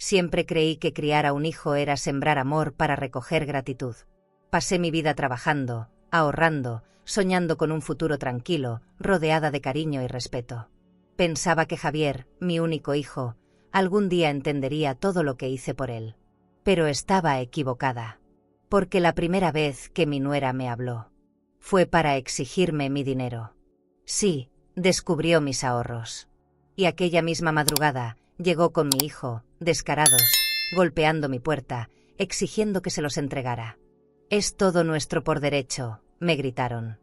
Siempre creí que criar a un hijo era sembrar amor para recoger gratitud. Pasé mi vida trabajando, ahorrando, soñando con un futuro tranquilo, rodeada de cariño y respeto. Pensaba que Javier, mi único hijo, algún día entendería todo lo que hice por él. Pero estaba equivocada. Porque la primera vez que mi nuera me habló, fue para exigirme mi dinero. Sí, descubrió mis ahorros. Y aquella misma madrugada, llegó con mi hijo, descarados, golpeando mi puerta, exigiendo que se los entregara. «Es todo nuestro por derecho», me gritaron.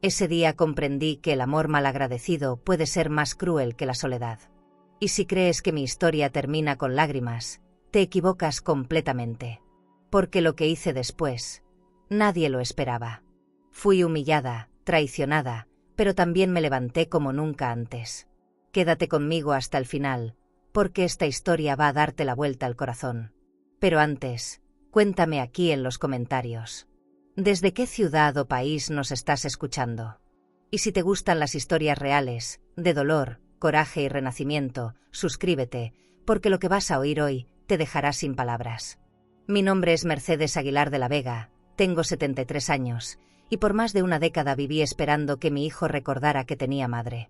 Ese día comprendí que el amor malagradecido puede ser más cruel que la soledad. Y si crees que mi historia termina con lágrimas, te equivocas completamente. Porque lo que hice después, nadie lo esperaba. Fui humillada, traicionada, pero también me levanté como nunca antes. Quédate conmigo hasta el final, porque esta historia va a darte la vuelta al corazón. Pero antes, cuéntame aquí en los comentarios. ¿Desde qué ciudad o país nos estás escuchando? Y si te gustan las historias reales, de dolor, coraje y renacimiento, suscríbete, porque lo que vas a oír hoy te dejará sin palabras. Mi nombre es Mercedes Aguilar de la Vega, tengo 73 años, y por más de una década viví esperando que mi hijo recordara que tenía madre.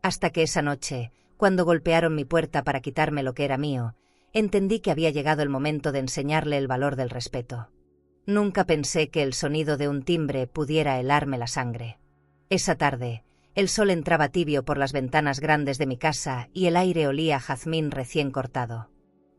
Hasta que esa noche, cuando golpearon mi puerta para quitarme lo que era mío, entendí que había llegado el momento de enseñarle el valor del respeto. Nunca pensé que el sonido de un timbre pudiera helarme la sangre. Esa tarde, el sol entraba tibio por las ventanas grandes de mi casa y el aire olía a jazmín recién cortado.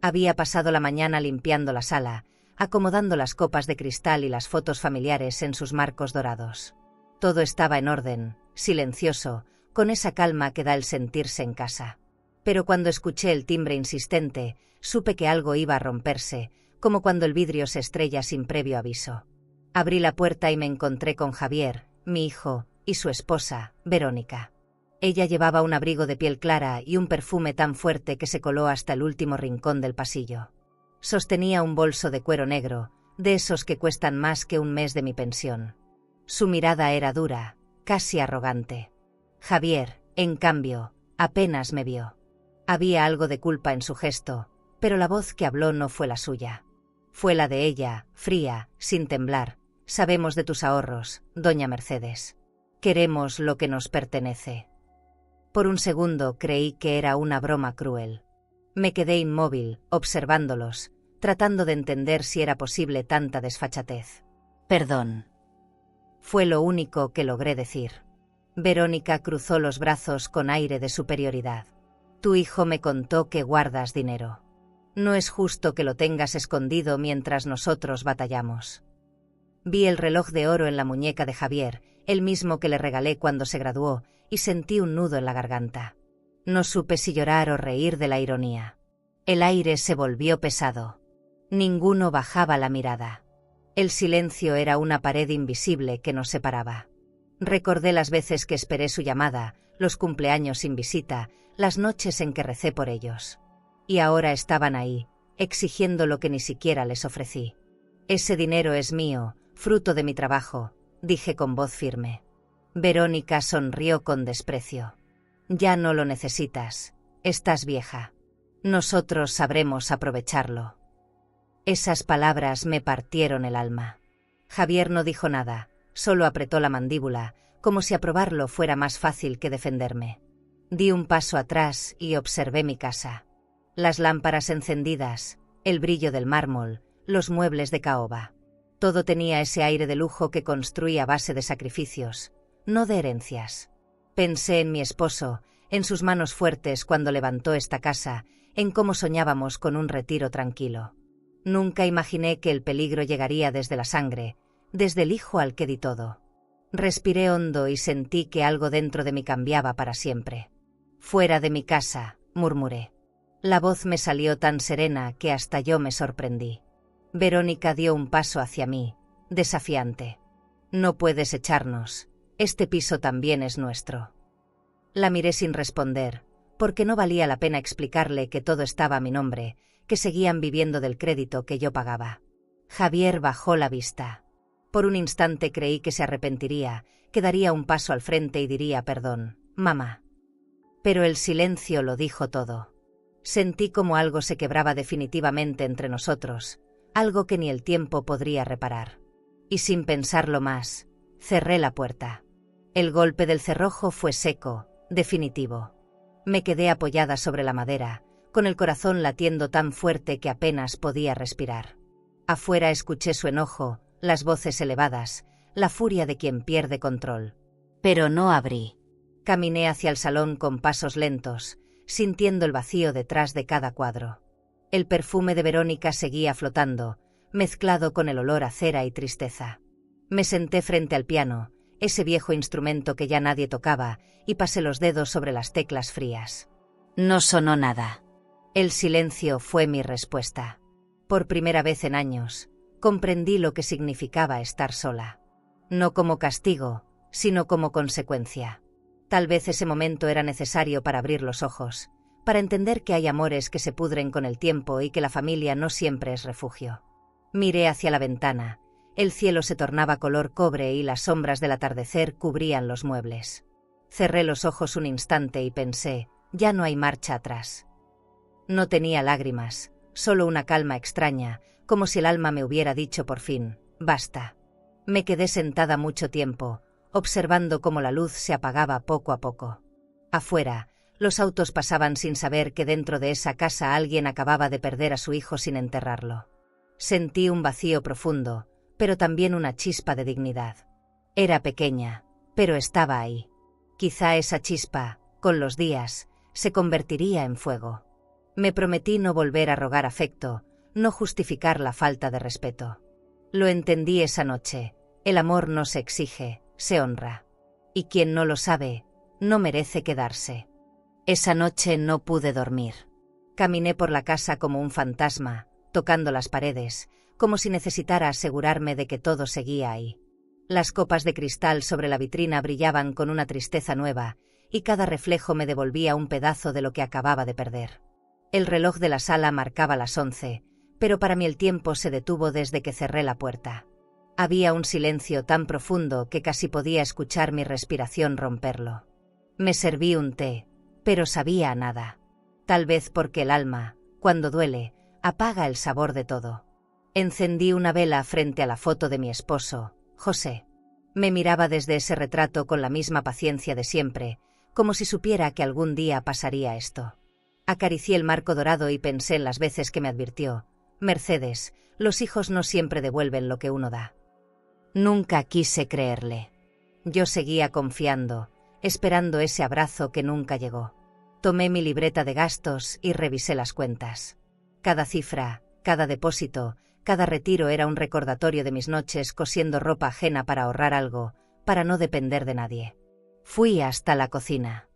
Había pasado la mañana limpiando la sala, acomodando las copas de cristal y las fotos familiares en sus marcos dorados. Todo estaba en orden, silencioso, con esa calma que da el sentirse en casa. Pero cuando escuché el timbre insistente, supe que algo iba a romperse, como cuando el vidrio se estrella sin previo aviso. Abrí la puerta y me encontré con Javier, mi hijo, y su esposa, Verónica. Ella llevaba un abrigo de piel clara y un perfume tan fuerte que se coló hasta el último rincón del pasillo. Sostenía un bolso de cuero negro, de esos que cuestan más que un mes de mi pensión. Su mirada era dura, casi arrogante. Javier, en cambio, apenas me vio. Había algo de culpa en su gesto, pero la voz que habló no fue la suya. Fue la de ella, fría, sin temblar. «Sabemos de tus ahorros, doña Mercedes. Queremos lo que nos pertenece». Por un segundo creí que era una broma cruel. Me quedé inmóvil, observándolos, tratando de entender si era posible tanta desfachatez. «Perdón». Fue lo único que logré decir. Verónica cruzó los brazos con aire de superioridad. «Tu hijo me contó que guardas dinero. No es justo que lo tengas escondido mientras nosotros batallamos». Vi el reloj de oro en la muñeca de Javier, el mismo que le regalé cuando se graduó, y sentí un nudo en la garganta. No supe si llorar o reír de la ironía. El aire se volvió pesado. Ninguno bajaba la mirada. El silencio era una pared invisible que nos separaba. Recordé las veces que esperé su llamada, los cumpleaños sin visita, las noches en que recé por ellos. Y ahora estaban ahí, exigiendo lo que ni siquiera les ofrecí. «Ese dinero es mío, fruto de mi trabajo», dije con voz firme. Verónica sonrió con desprecio. «Ya no lo necesitas, estás vieja. Nosotros sabremos aprovecharlo». Esas palabras me partieron el alma. Javier no dijo nada, solo apretó la mandíbula, como si aprobarlo fuera más fácil que defenderme. Di un paso atrás y observé mi casa. Las lámparas encendidas, el brillo del mármol, los muebles de caoba. Todo tenía ese aire de lujo que construí a base de sacrificios, no de herencias. Pensé en mi esposo, en sus manos fuertes cuando levantó esta casa, en cómo soñábamos con un retiro tranquilo. Nunca imaginé que el peligro llegaría desde la sangre, desde el hijo al que di todo. Respiré hondo y sentí que algo dentro de mí cambiaba para siempre. «Fuera de mi casa», murmuré. La voz me salió tan serena que hasta yo me sorprendí. Verónica dio un paso hacia mí, desafiante. «No puedes echarnos, este piso también es nuestro». La miré sin responder, porque no valía la pena explicarle que todo estaba a mi nombre, que seguían viviendo del crédito que yo pagaba. Javier bajó la vista. Por un instante creí que se arrepentiría, que daría un paso al frente y diría «Perdón, mamá». Pero el silencio lo dijo todo. Sentí como algo se quebraba definitivamente entre nosotros, algo que ni el tiempo podría reparar. Y sin pensarlo más, cerré la puerta. El golpe del cerrojo fue seco, definitivo. Me quedé apoyada sobre la madera, con el corazón latiendo tan fuerte que apenas podía respirar. Afuera escuché su enojo, las voces elevadas, la furia de quien pierde control. Pero no abrí. Caminé hacia el salón con pasos lentos, sintiendo el vacío detrás de cada cuadro. El perfume de Verónica seguía flotando, mezclado con el olor a cera y tristeza. Me senté frente al piano, ese viejo instrumento que ya nadie tocaba, y pasé los dedos sobre las teclas frías. No sonó nada. El silencio fue mi respuesta. Por primera vez en años, comprendí lo que significaba estar sola. No como castigo, sino como consecuencia. Tal vez ese momento era necesario para abrir los ojos, para entender que hay amores que se pudren con el tiempo y que la familia no siempre es refugio. Miré hacia la ventana. El cielo se tornaba color cobre y las sombras del atardecer cubrían los muebles. Cerré los ojos un instante y pensé, ya no hay marcha atrás. No tenía lágrimas, solo una calma extraña, como si el alma me hubiera dicho por fin, basta. Me quedé sentada mucho tiempo, observando cómo la luz se apagaba poco a poco. Afuera, los autos pasaban sin saber que dentro de esa casa alguien acababa de perder a su hijo sin enterrarlo. Sentí un vacío profundo, pero también una chispa de dignidad. Era pequeña, pero estaba ahí. Quizá esa chispa, con los días, se convertiría en fuego. Me prometí no volver a rogar afecto, no justificar la falta de respeto. Lo entendí esa noche, el amor no se exige, se honra. Y quien no lo sabe, no merece quedarse. Esa noche no pude dormir. Caminé por la casa como un fantasma, tocando las paredes, como si necesitara asegurarme de que todo seguía ahí. Las copas de cristal sobre la vitrina brillaban con una tristeza nueva, y cada reflejo me devolvía un pedazo de lo que acababa de perder. El reloj de la sala marcaba las 11, pero para mí el tiempo se detuvo desde que cerré la puerta. Había un silencio tan profundo que casi podía escuchar mi respiración romperlo. Me serví un té, pero sabía a nada. Tal vez porque el alma, cuando duele, apaga el sabor de todo. Encendí una vela frente a la foto de mi esposo, José. Me miraba desde ese retrato con la misma paciencia de siempre, como si supiera que algún día pasaría esto. Acaricié el marco dorado y pensé en las veces que me advirtió, Mercedes, los hijos no siempre devuelven lo que uno da. Nunca quise creerle. Yo seguía confiando, esperando ese abrazo que nunca llegó. Tomé mi libreta de gastos y revisé las cuentas. Cada cifra, cada depósito, cada retiro era un recordatorio de mis noches cosiendo ropa ajena para ahorrar algo, para no depender de nadie. Fui hasta la cocina.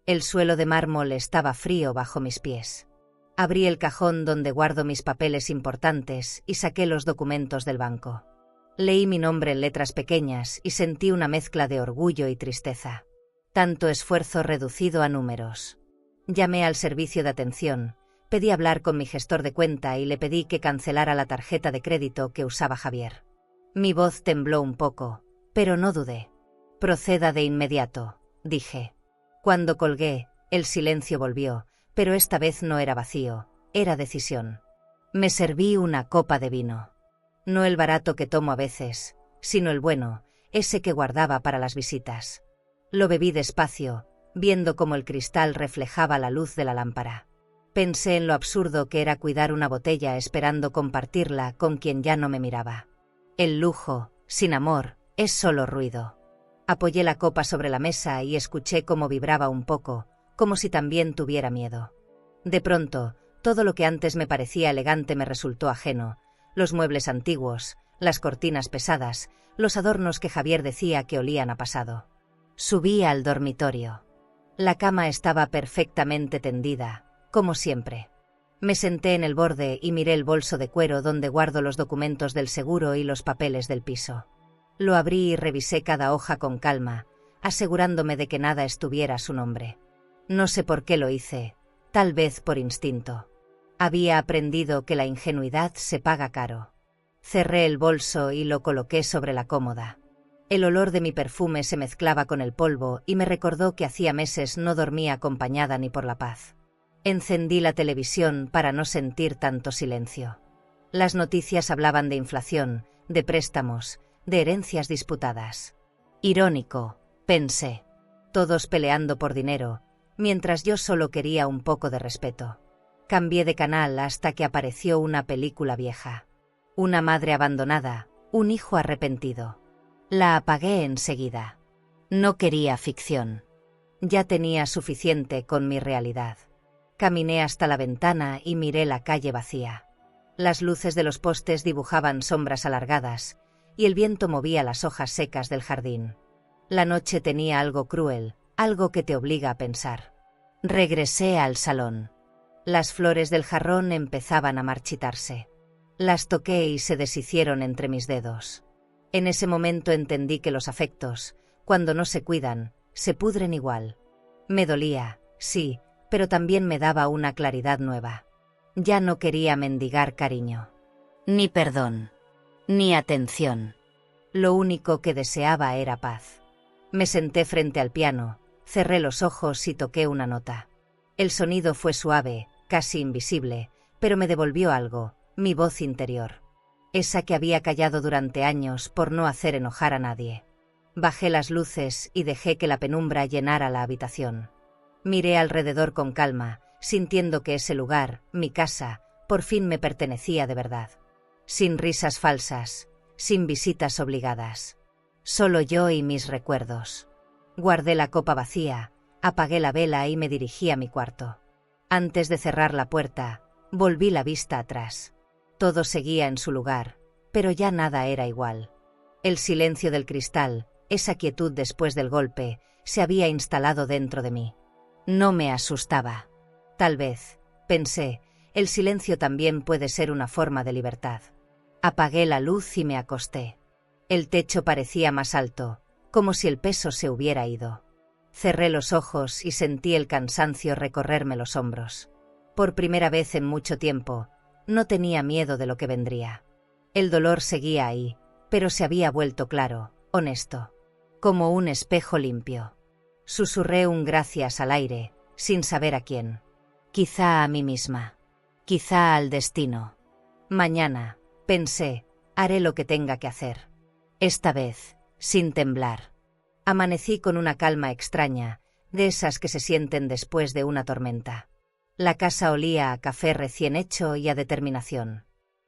El suelo de mármol estaba frío bajo mis pies. Abrí el cajón donde guardo mis papeles importantes y saqué los documentos del banco. Leí mi nombre en letras pequeñas y sentí una mezcla de orgullo y tristeza. Tanto esfuerzo reducido a números. Llamé al servicio de atención, pedí hablar con mi gestor de cuenta y le pedí que cancelara la tarjeta de crédito que usaba Javier. Mi voz tembló un poco, pero no dudé. Proceda de inmediato, dije. Cuando colgué, el silencio volvió, pero esta vez no era vacío, era decisión. Me serví una copa de vino. No el barato que tomo a veces, sino el bueno, ese que guardaba para las visitas. Lo bebí despacio, viendo cómo el cristal reflejaba la luz de la lámpara. Pensé en lo absurdo que era cuidar una botella esperando compartirla con quien ya no me miraba. El lujo, sin amor, es solo ruido. Apoyé la copa sobre la mesa y escuché cómo vibraba un poco, como si también tuviera miedo. De pronto, todo lo que antes me parecía elegante me resultó ajeno. Los muebles antiguos, las cortinas pesadas, los adornos que Javier decía que olían a pasado. Subí al dormitorio. La cama estaba perfectamente tendida, como siempre. Me senté en el borde y miré el bolso de cuero donde guardo los documentos del seguro y los papeles del piso. Lo abrí y revisé cada hoja con calma, asegurándome de que nada estuviera a su nombre. No sé por qué lo hice, tal vez por instinto. Había aprendido que la ingenuidad se paga caro. Cerré el bolso y lo coloqué sobre la cómoda. El olor de mi perfume se mezclaba con el polvo y me recordó que hacía meses no dormía acompañada ni por la paz. Encendí la televisión para no sentir tanto silencio. Las noticias hablaban de inflación, de préstamos, de herencias disputadas. Irónico, pensé. Todos peleando por dinero, mientras yo solo quería un poco de respeto. Cambié de canal hasta que apareció una película vieja. Una madre abandonada, un hijo arrepentido. La apagué enseguida. No quería ficción. Ya tenía suficiente con mi realidad. Caminé hasta la ventana y miré la calle vacía. Las luces de los postes dibujaban sombras alargadas, y el viento movía las hojas secas del jardín. La noche tenía algo cruel, algo que te obliga a pensar. Regresé al salón. Las flores del jarrón empezaban a marchitarse. Las toqué y se deshicieron entre mis dedos. En ese momento entendí que los afectos, cuando no se cuidan, se pudren igual. Me dolía, sí, pero también me daba una claridad nueva. Ya no quería mendigar cariño. Ni perdón. Ni atención. Lo único que deseaba era paz. Me senté frente al piano, cerré los ojos y toqué una nota. El sonido fue suave, casi invisible, pero me devolvió algo, mi voz interior. Esa que había callado durante años por no hacer enojar a nadie. Bajé las luces y dejé que la penumbra llenara la habitación. Miré alrededor con calma, sintiendo que ese lugar, mi casa, por fin me pertenecía de verdad. Sin risas falsas, sin visitas obligadas. Solo yo y mis recuerdos. Guardé la copa vacía, apagué la vela y me dirigí a mi cuarto. Antes de cerrar la puerta, volví la vista atrás. Todo seguía en su lugar, pero ya nada era igual. El silencio del cristal, esa quietud después del golpe, se había instalado dentro de mí. No me asustaba. Tal vez, pensé, el silencio también puede ser una forma de libertad. Apagué la luz y me acosté. El techo parecía más alto, como si el peso se hubiera ido. Cerré los ojos y sentí el cansancio recorrerme los hombros. Por primera vez en mucho tiempo, no tenía miedo de lo que vendría. El dolor seguía ahí, pero se había vuelto claro, honesto. Como un espejo limpio. Susurré un gracias al aire, sin saber a quién. Quizá a mí misma. Quizá al destino. Mañana, pensé, haré lo que tenga que hacer. Esta vez, sin temblar. Amanecí con una calma extraña, de esas que se sienten después de una tormenta. La casa olía a café recién hecho y a determinación.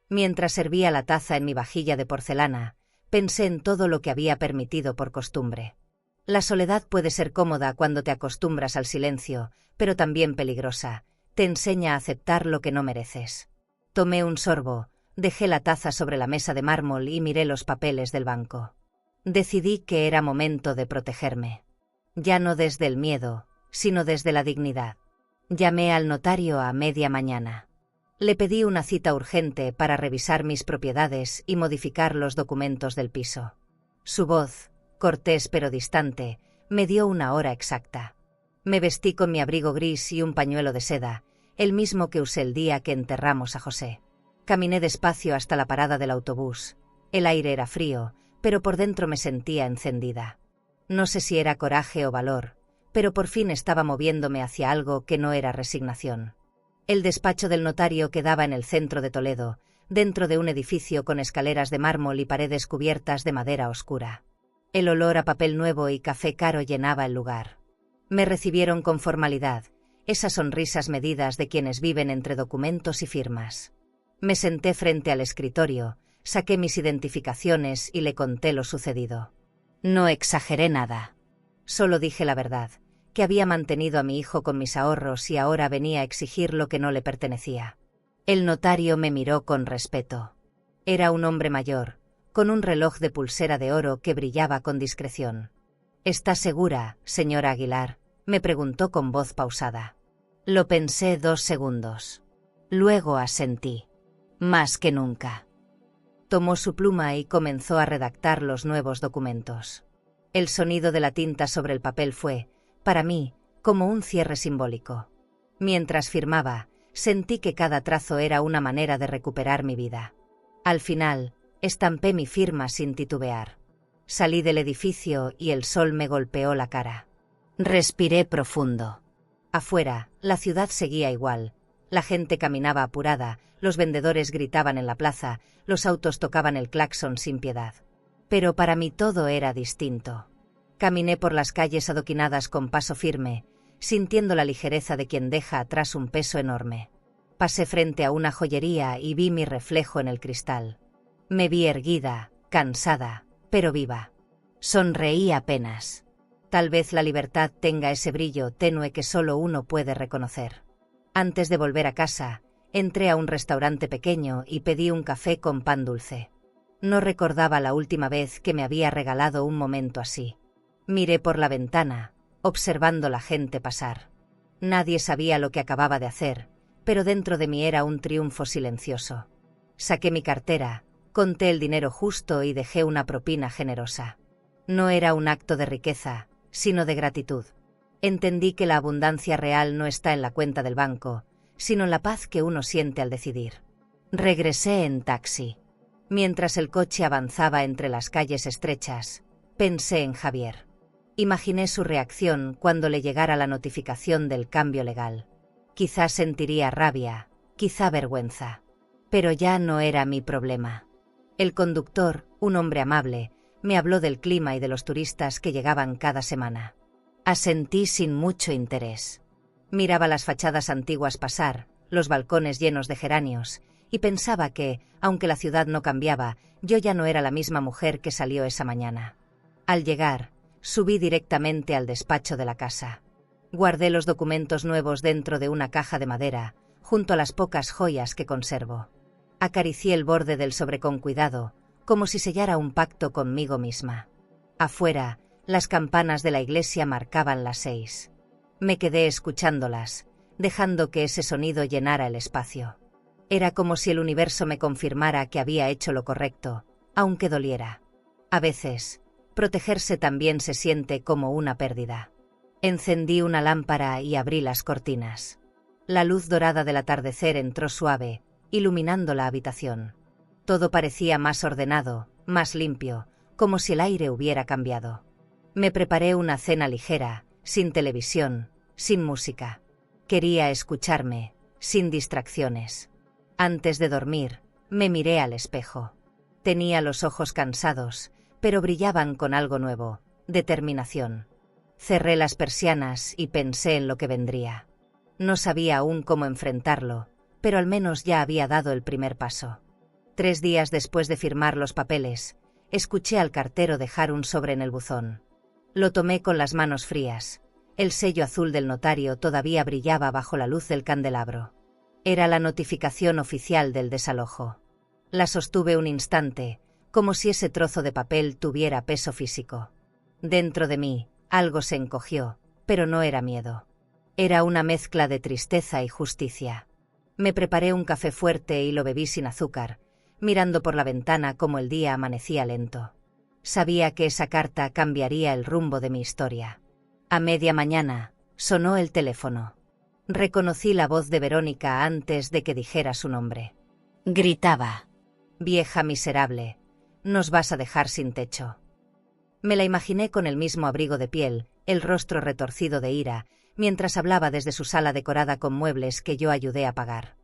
Mientras servía la taza en mi vajilla de porcelana, pensé en todo lo que había permitido por costumbre. La soledad puede ser cómoda cuando te acostumbras al silencio, pero también peligrosa. Te enseña a aceptar lo que no mereces. Tomé un sorbo, dejé la taza sobre la mesa de mármol y miré los papeles del banco. Decidí que era momento de protegerme. Ya no desde el miedo, sino desde la dignidad. Llamé al notario a media mañana. Le pedí una cita urgente para revisar mis propiedades y modificar los documentos del piso. Su voz, cortés pero distante, me dio una hora exacta. Me vestí con mi abrigo gris y un pañuelo de seda, el mismo que usé el día que enterramos a José. Caminé despacio hasta la parada del autobús. El aire era frío, pero por dentro me sentía encendida. No sé si era coraje o valor, pero por fin estaba moviéndome hacia algo que no era resignación. El despacho del notario quedaba en el centro de Toledo, dentro de un edificio con escaleras de mármol y paredes cubiertas de madera oscura. El olor a papel nuevo y café caro llenaba el lugar. Me recibieron con formalidad, esas sonrisas medidas de quienes viven entre documentos y firmas. Me senté frente al escritorio, saqué mis identificaciones y le conté lo sucedido. No exageré nada. Solo dije la verdad, que había mantenido a mi hijo con mis ahorros y ahora venía a exigir lo que no le pertenecía. El notario me miró con respeto. Era un hombre mayor, con un reloj de pulsera de oro que brillaba con discreción. ¿Está segura, señora Aguilar?, me preguntó con voz pausada. Lo pensé 2 segundos. Luego asentí. Más que nunca. Tomó su pluma y comenzó a redactar los nuevos documentos. El sonido de la tinta sobre el papel fue, para mí, como un cierre simbólico. Mientras firmaba, sentí que cada trazo era una manera de recuperar mi vida. Al final, estampé mi firma sin titubear. Salí del edificio y el sol me golpeó la cara. Respiré profundo. Afuera, la ciudad seguía igual. La gente caminaba apurada, los vendedores gritaban en la plaza, los autos tocaban el claxon sin piedad. Pero para mí todo era distinto. Caminé por las calles adoquinadas con paso firme, sintiendo la ligereza de quien deja atrás un peso enorme. Pasé frente a una joyería y vi mi reflejo en el cristal. Me vi erguida, cansada, pero viva. Sonreí apenas. Tal vez la libertad tenga ese brillo tenue que solo uno puede reconocer. Antes de volver a casa, entré a un restaurante pequeño y pedí un café con pan dulce. No recordaba la última vez que me había regalado un momento así. Miré por la ventana, observando la gente pasar. Nadie sabía lo que acababa de hacer, pero dentro de mí era un triunfo silencioso. Saqué mi cartera, conté el dinero justo y dejé una propina generosa. No era un acto de riqueza, sino de gratitud. Entendí que la abundancia real no está en la cuenta del banco, sino en la paz que uno siente al decidir. Regresé en taxi. Mientras el coche avanzaba entre las calles estrechas, pensé en Javier. Imaginé su reacción cuando le llegara la notificación del cambio legal. Quizá sentiría rabia, quizá vergüenza. Pero ya no era mi problema. El conductor, un hombre amable, me habló del clima y de los turistas que llegaban cada semana. Asentí sin mucho interés. Miraba las fachadas antiguas pasar, los balcones llenos de geranios, y pensaba que, aunque la ciudad no cambiaba, yo ya no era la misma mujer que salió esa mañana. Al llegar, subí directamente al despacho de la casa. Guardé los documentos nuevos dentro de una caja de madera, junto a las pocas joyas que conservo. Acaricié el borde del sobre con cuidado, como si sellara un pacto conmigo misma. Afuera, las campanas de la iglesia marcaban las 6. Me quedé escuchándolas, dejando que ese sonido llenara el espacio. Era como si el universo me confirmara que había hecho lo correcto, aunque doliera. A veces, protegerse también se siente como una pérdida. Encendí una lámpara y abrí las cortinas. La luz dorada del atardecer entró suave, iluminando la habitación. Todo parecía más ordenado, más limpio, como si el aire hubiera cambiado. Me preparé una cena ligera, sin televisión, sin música. Quería escucharme, sin distracciones. Antes de dormir, me miré al espejo. Tenía los ojos cansados, pero brillaban con algo nuevo, determinación. Cerré las persianas y pensé en lo que vendría. No sabía aún cómo enfrentarlo, pero al menos ya había dado el primer paso. 3 días después de firmar los papeles, escuché al cartero dejar un sobre en el buzón. Lo tomé con las manos frías. El sello azul del notario todavía brillaba bajo la luz del candelabro. Era la notificación oficial del desalojo. La sostuve un instante, como si ese trozo de papel tuviera peso físico. Dentro de mí, algo se encogió, pero no era miedo. Era una mezcla de tristeza y justicia. Me preparé un café fuerte y lo bebí sin azúcar, mirando por la ventana como el día amanecía lento. Sabía que esa carta cambiaría el rumbo de mi historia. A media mañana, sonó el teléfono. Reconocí la voz de Verónica antes de que dijera su nombre. Gritaba: «Vieja miserable, nos vas a dejar sin techo». Me la imaginé con el mismo abrigo de piel, el rostro retorcido de ira, mientras hablaba desde su sala decorada con muebles que yo ayudé a pagar.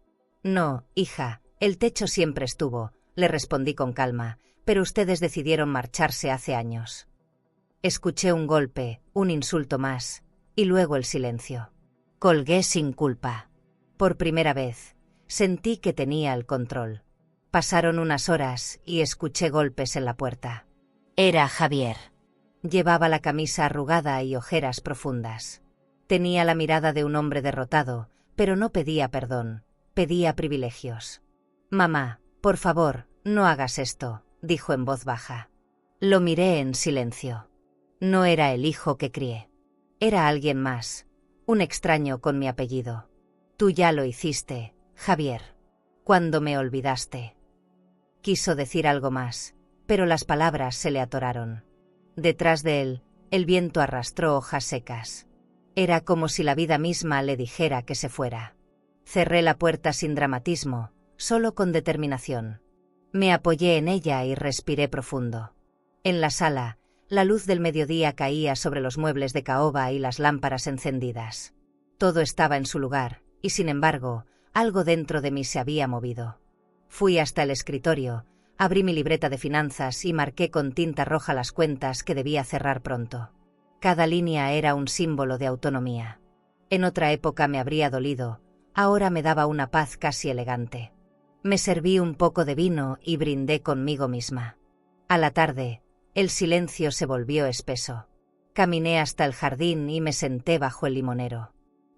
«No, hija, el techo siempre estuvo», le respondí con calma, «pero ustedes decidieron marcharse hace años». Escuché un golpe, un insulto más, y luego el silencio. Colgué sin culpa. Por primera vez, sentí que tenía el control. Pasaron unas horas y escuché golpes en la puerta. Era Javier. Llevaba la camisa arrugada y ojeras profundas. Tenía la mirada de un hombre derrotado, pero no pedía perdón, pedía privilegios. «Mamá, por favor, no hagas esto», dijo en voz baja. Lo miré en silencio. No era el hijo que crié. Era alguien más, un extraño con mi apellido. «Tú ya lo hiciste, Javier. Cuando me olvidaste». Quiso decir algo más, pero las palabras se le atoraron. Detrás de él, el viento arrastró hojas secas. Era como si la vida misma le dijera que se fuera. Cerré la puerta sin dramatismo, solo con determinación. Me apoyé en ella y respiré profundo. En la sala, la luz del mediodía caía sobre los muebles de caoba y las lámparas encendidas. Todo estaba en su lugar, y sin embargo, algo dentro de mí se había movido. Fui hasta el escritorio, abrí mi libreta de finanzas y marqué con tinta roja las cuentas que debía cerrar pronto. Cada línea era un símbolo de autonomía. En otra época me habría dolido, ahora me daba una paz casi elegante. Me serví un poco de vino y brindé conmigo misma. A la tarde, el silencio se volvió espeso. Caminé hasta el jardín y me senté bajo el limonero.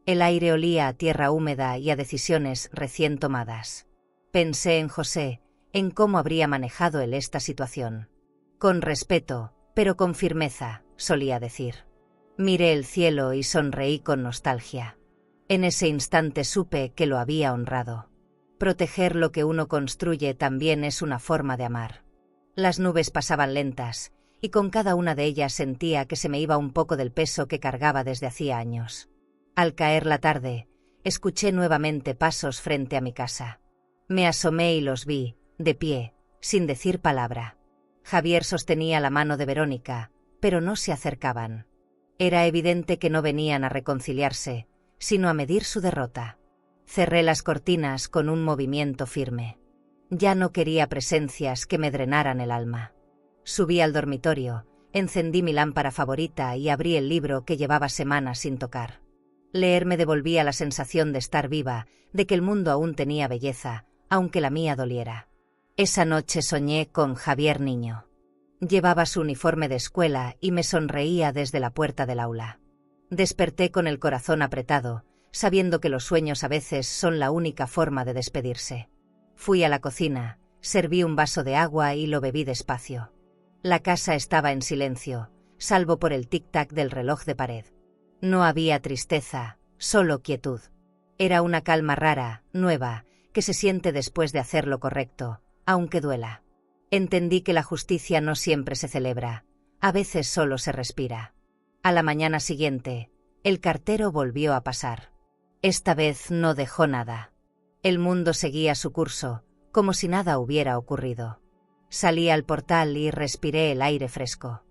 El aire olía a tierra húmeda y a decisiones recién tomadas. Pensé en José, en cómo habría manejado él esta situación. Con respeto, pero con firmeza, solía decir. Miré el cielo y sonreí con nostalgia. En ese instante supe que lo había honrado. Proteger lo que uno construye también es una forma de amar. Las nubes pasaban lentas, y con cada una de ellas sentía que se me iba un poco del peso que cargaba desde hacía años. Al caer la tarde, escuché nuevamente pasos frente a mi casa. Me asomé y los vi, de pie, sin decir palabra. Javier sostenía la mano de Verónica, pero no se acercaban. Era evidente que no venían a reconciliarse, sino a medir su derrota. Cerré las cortinas con un movimiento firme. Ya no quería presencias que me drenaran el alma. Subí al dormitorio, encendí mi lámpara favorita y abrí el libro que llevaba semanas sin tocar. Leer me devolvía la sensación de estar viva, de que el mundo aún tenía belleza, aunque la mía doliera. Esa noche soñé con Javier niño. Llevaba su uniforme de escuela y me sonreía desde la puerta del aula. Desperté con el corazón apretado, sabiendo que los sueños a veces son la única forma de despedirse. Fui a la cocina, serví un vaso de agua y lo bebí despacio. La casa estaba en silencio, salvo por el tic-tac del reloj de pared. No había tristeza, solo quietud. Era una calma rara, nueva, que se siente después de hacer lo correcto, aunque duela. Entendí que la justicia no siempre se celebra, a veces solo se respira. A la mañana siguiente, el cartero volvió a pasar. Esta vez no dejó nada. El mundo seguía su curso, como si nada hubiera ocurrido. Salí al portal y respiré el aire fresco.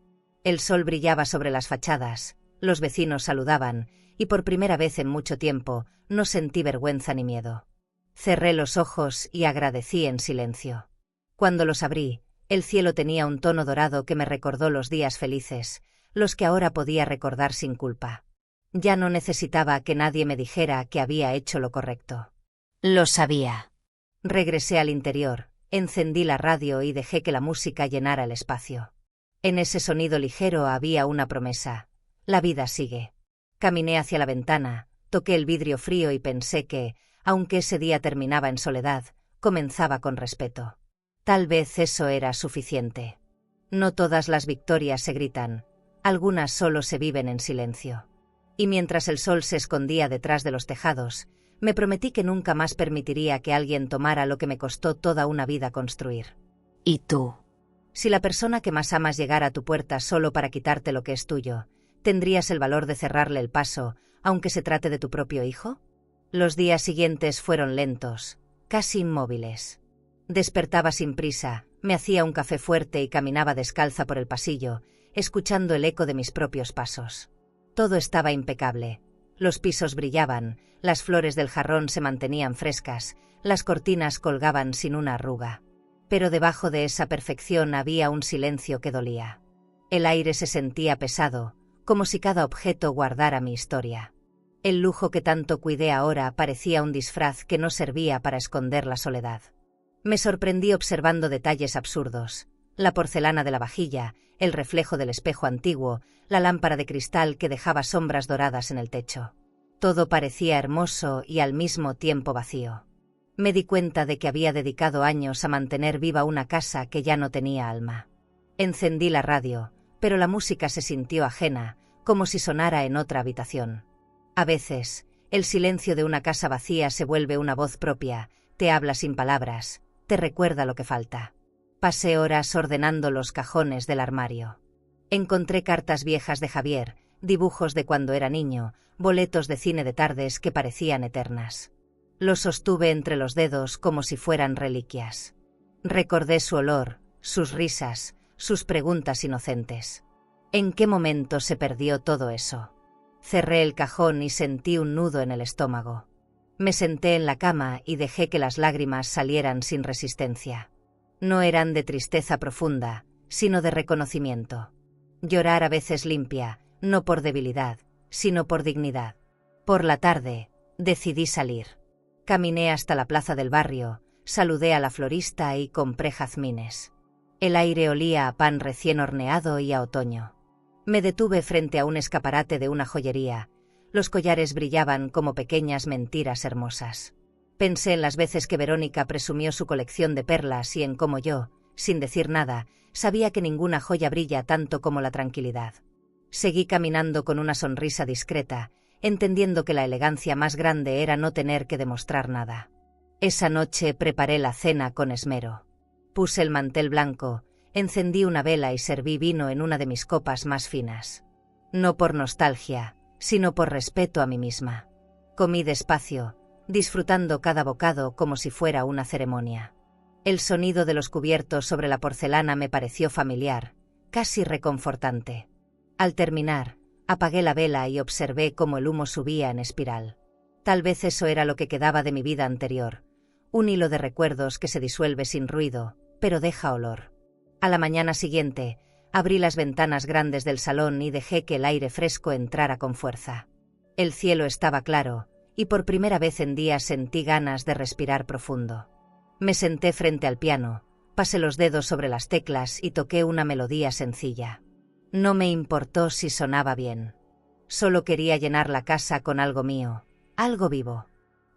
El sol brillaba sobre las fachadas, los vecinos saludaban, y por primera vez en mucho tiempo no sentí vergüenza ni miedo. Cerré los ojos y agradecí en silencio. Cuando los abrí, el cielo tenía un tono dorado que me recordó los días felices, los que ahora podía recordar sin culpa. Ya no necesitaba que nadie me dijera que había hecho lo correcto. Lo sabía. Regresé al interior, encendí la radio y dejé que la música llenara el espacio. En ese sonido ligero había una promesa. La vida sigue. Caminé hacia la ventana, toqué el vidrio frío y pensé que, aunque ese día terminaba en soledad, comenzaba con respeto. Tal vez eso era suficiente. No todas las victorias se gritan, algunas solo se viven en silencio. Y mientras el sol se escondía detrás de los tejados, me prometí que nunca más permitiría que alguien tomara lo que me costó toda una vida construir. ¿Y tú? Si la persona que más amas llegara a tu puerta solo para quitarte lo que es tuyo, ¿tendrías el valor de cerrarle el paso, aunque se trate de tu propio hijo? Los días siguientes fueron lentos, casi inmóviles. Despertaba sin prisa, me hacía un café fuerte y caminaba descalza por el pasillo, escuchando el eco de mis propios pasos. Todo estaba impecable. Los pisos brillaban, las flores del jarrón se mantenían frescas, las cortinas colgaban sin una arruga. Pero debajo de esa perfección había un silencio que dolía. El aire se sentía pesado, como si cada objeto guardara mi historia. El lujo que tanto cuidé ahora parecía un disfraz que no servía para esconder la soledad. Me sorprendí observando detalles absurdos: la porcelana de la vajilla, el reflejo del espejo antiguo, la lámpara de cristal que dejaba sombras doradas en el techo. Todo parecía hermoso y al mismo tiempo vacío. Me di cuenta de que había dedicado años a mantener viva una casa que ya no tenía alma. Encendí la radio, pero la música se sintió ajena, como si sonara en otra habitación. A veces, el silencio de una casa vacía se vuelve una voz propia, te habla sin palabras, te recuerda lo que falta. Pasé horas ordenando los cajones del armario. Encontré cartas viejas de Javier, dibujos de cuando era niño, boletos de cine de tardes que parecían eternas. Los sostuve entre los dedos como si fueran reliquias. Recordé su olor, sus risas, sus preguntas inocentes. ¿En qué momento se perdió todo eso? Cerré el cajón y sentí un nudo en el estómago. Me senté en la cama y dejé que las lágrimas salieran sin resistencia. No eran de tristeza profunda, sino de reconocimiento. Llorar a veces limpia, no por debilidad, sino por dignidad. Por la tarde, decidí salir. Caminé hasta la plaza del barrio, saludé a la florista y compré jazmines. El aire olía a pan recién horneado y a otoño. Me detuve frente a un escaparate de una joyería. Los collares brillaban como pequeñas mentiras hermosas. Pensé en las veces que Verónica presumió su colección de perlas y en cómo yo, sin decir nada, sabía que ninguna joya brilla tanto como la tranquilidad. Seguí caminando con una sonrisa discreta, entendiendo que la elegancia más grande era no tener que demostrar nada. Esa noche preparé la cena con esmero. Puse el mantel blanco, encendí una vela y serví vino en una de mis copas más finas. No por nostalgia, sino por respeto a mí misma. Comí despacio, disfrutando cada bocado como si fuera una ceremonia. El sonido de los cubiertos sobre la porcelana me pareció familiar, casi reconfortante. Al terminar, apagué la vela y observé cómo el humo subía en espiral. Tal vez eso era lo que quedaba de mi vida anterior, un hilo de recuerdos que se disuelve sin ruido, pero deja olor. A la mañana siguiente, abrí las ventanas grandes del salón y dejé que el aire fresco entrara con fuerza. El cielo estaba claro, y por primera vez en días sentí ganas de respirar profundo. Me senté frente al piano, pasé los dedos sobre las teclas y toqué una melodía sencilla. No me importó si sonaba bien. Solo quería llenar la casa con algo mío, algo vivo.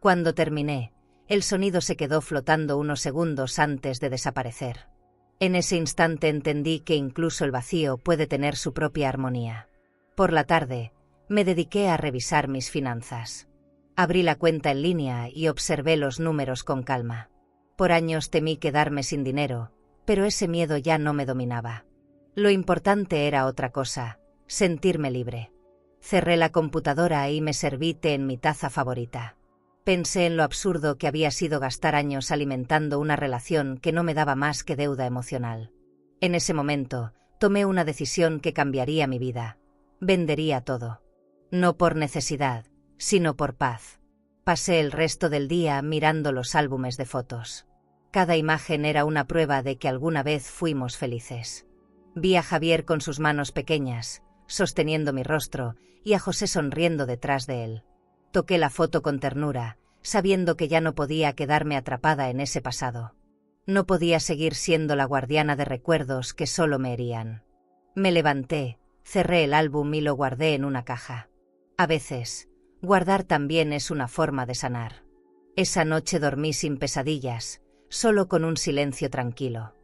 Cuando terminé, el sonido se quedó flotando unos segundos antes de desaparecer. En ese instante entendí que incluso el vacío puede tener su propia armonía. Por la tarde, me dediqué a revisar mis finanzas. Abrí la cuenta en línea y observé los números con calma. Por años temí quedarme sin dinero, pero ese miedo ya no me dominaba. Lo importante era otra cosa, sentirme libre. Cerré la computadora y me serví té en mi taza favorita. Pensé en lo absurdo que había sido gastar años alimentando una relación que no me daba más que deuda emocional. En ese momento, tomé una decisión que cambiaría mi vida. Vendería todo. No por necesidad, sino por paz. Pasé el resto del día mirando los álbumes de fotos. Cada imagen era una prueba de que alguna vez fuimos felices. Vi a Javier con sus manos pequeñas, sosteniendo mi rostro, y a José sonriendo detrás de él. Toqué la foto con ternura, sabiendo que ya no podía quedarme atrapada en ese pasado. No podía seguir siendo la guardiana de recuerdos que solo me herían. Me levanté, cerré el álbum y lo guardé en una caja. A veces, guardar también es una forma de sanar. Esa noche dormí sin pesadillas, solo con un silencio tranquilo.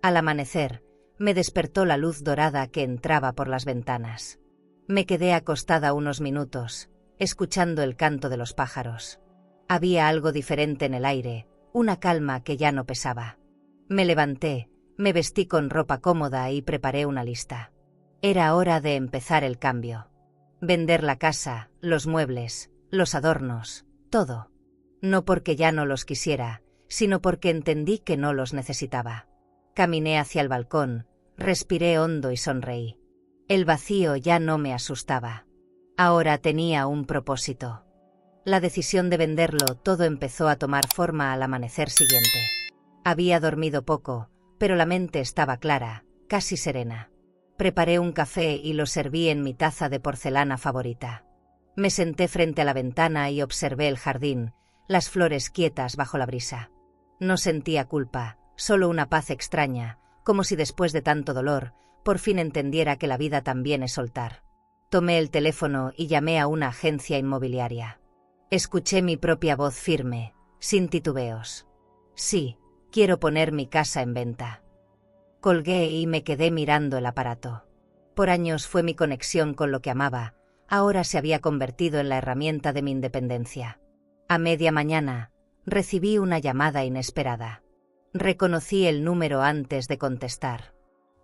Al amanecer, me despertó la luz dorada que entraba por las ventanas. Me quedé acostada unos minutos, escuchando el canto de los pájaros. Había algo diferente en el aire, una calma que ya no pesaba. Me levanté, me vestí con ropa cómoda y preparé una lista. Era hora de empezar el cambio. Vender la casa, los muebles, los adornos, todo. No porque ya no los quisiera, sino porque entendí que no los necesitaba. Caminé hacia el balcón, respiré hondo y sonreí. El vacío ya no me asustaba. Ahora tenía un propósito. La decisión de venderlo todo empezó a tomar forma al amanecer siguiente. Había dormido poco, pero la mente estaba clara, casi serena. Preparé un café y lo serví en mi taza de porcelana favorita. Me senté frente a la ventana y observé el jardín, las flores quietas bajo la brisa. No sentía culpa, solo una paz extraña, como si después de tanto dolor, por fin entendiera que la vida también es soltar. Tomé el teléfono y llamé a una agencia inmobiliaria. Escuché mi propia voz firme, sin titubeos. Sí, quiero poner mi casa en venta. Colgué y me quedé mirando el aparato. Por años fue mi conexión con lo que amaba, ahora se había convertido en la herramienta de mi independencia. A media mañana, recibí una llamada inesperada. Reconocí el número antes de contestar.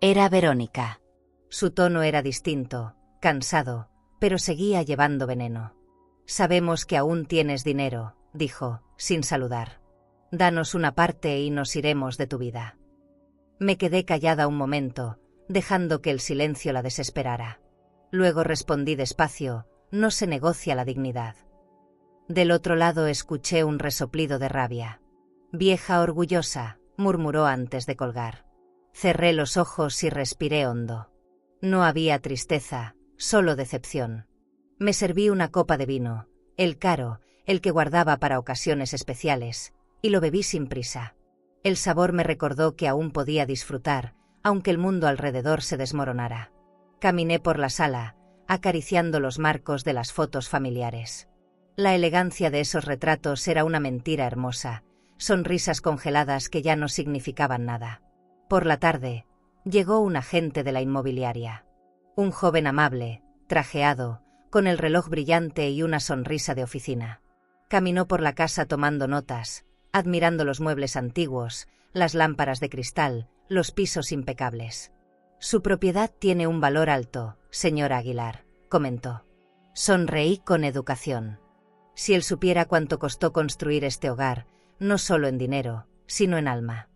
Era Verónica. Su tono era distinto, cansado, pero seguía llevando veneno. Sabemos que aún tienes dinero, dijo, sin saludar. Danos una parte y nos iremos de tu vida. Me quedé callada un momento, dejando que el silencio la desesperara. Luego respondí despacio, no se negocia la dignidad. Del otro lado escuché un resoplido de rabia. Vieja orgullosa, murmuró antes de colgar. Cerré los ojos y respiré hondo. No había tristeza, solo decepción. Me serví una copa de vino, el caro, el que guardaba para ocasiones especiales, y lo bebí sin prisa. El sabor me recordó que aún podía disfrutar, aunque el mundo alrededor se desmoronara. Caminé por la sala, acariciando los marcos de las fotos familiares. La elegancia de esos retratos era una mentira hermosa, sonrisas congeladas que ya no significaban nada. Por la tarde, llegó un agente de la inmobiliaria. Un joven amable, trajeado, con el reloj brillante y una sonrisa de oficina. Caminó por la casa tomando notas, admirando los muebles antiguos, las lámparas de cristal, los pisos impecables. Su propiedad tiene un valor alto, señora Aguilar, comentó. Sonreí con educación. Si él supiera cuánto costó construir este hogar, no solo en dinero, sino en alma.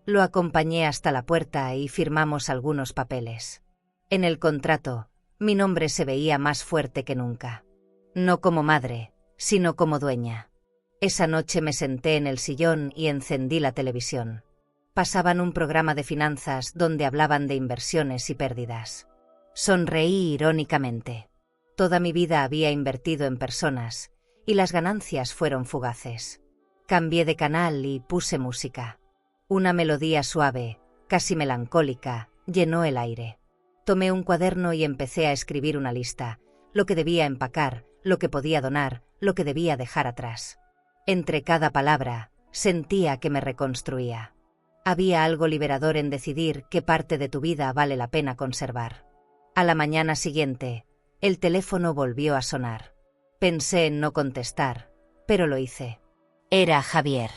Lo acompañé hasta la puerta y firmamos algunos papeles. En el contrato, mi nombre se veía más fuerte que nunca. No como madre, sino como dueña. Esa noche me senté en el sillón y encendí la televisión. Pasaban un programa de finanzas donde hablaban de inversiones y pérdidas. Sonreí irónicamente. Toda mi vida había invertido en personas, y las ganancias fueron fugaces. Cambié de canal y puse música. Una melodía suave, casi melancólica, llenó el aire. Tomé un cuaderno y empecé a escribir una lista, lo que debía empacar, lo que podía donar, lo que debía dejar atrás. Entre cada palabra, sentía que me reconstruía. Había algo liberador en decidir qué parte de tu vida vale la pena conservar. A la mañana siguiente, el teléfono volvió a sonar. Pensé en no contestar, pero lo hice. Era Javier.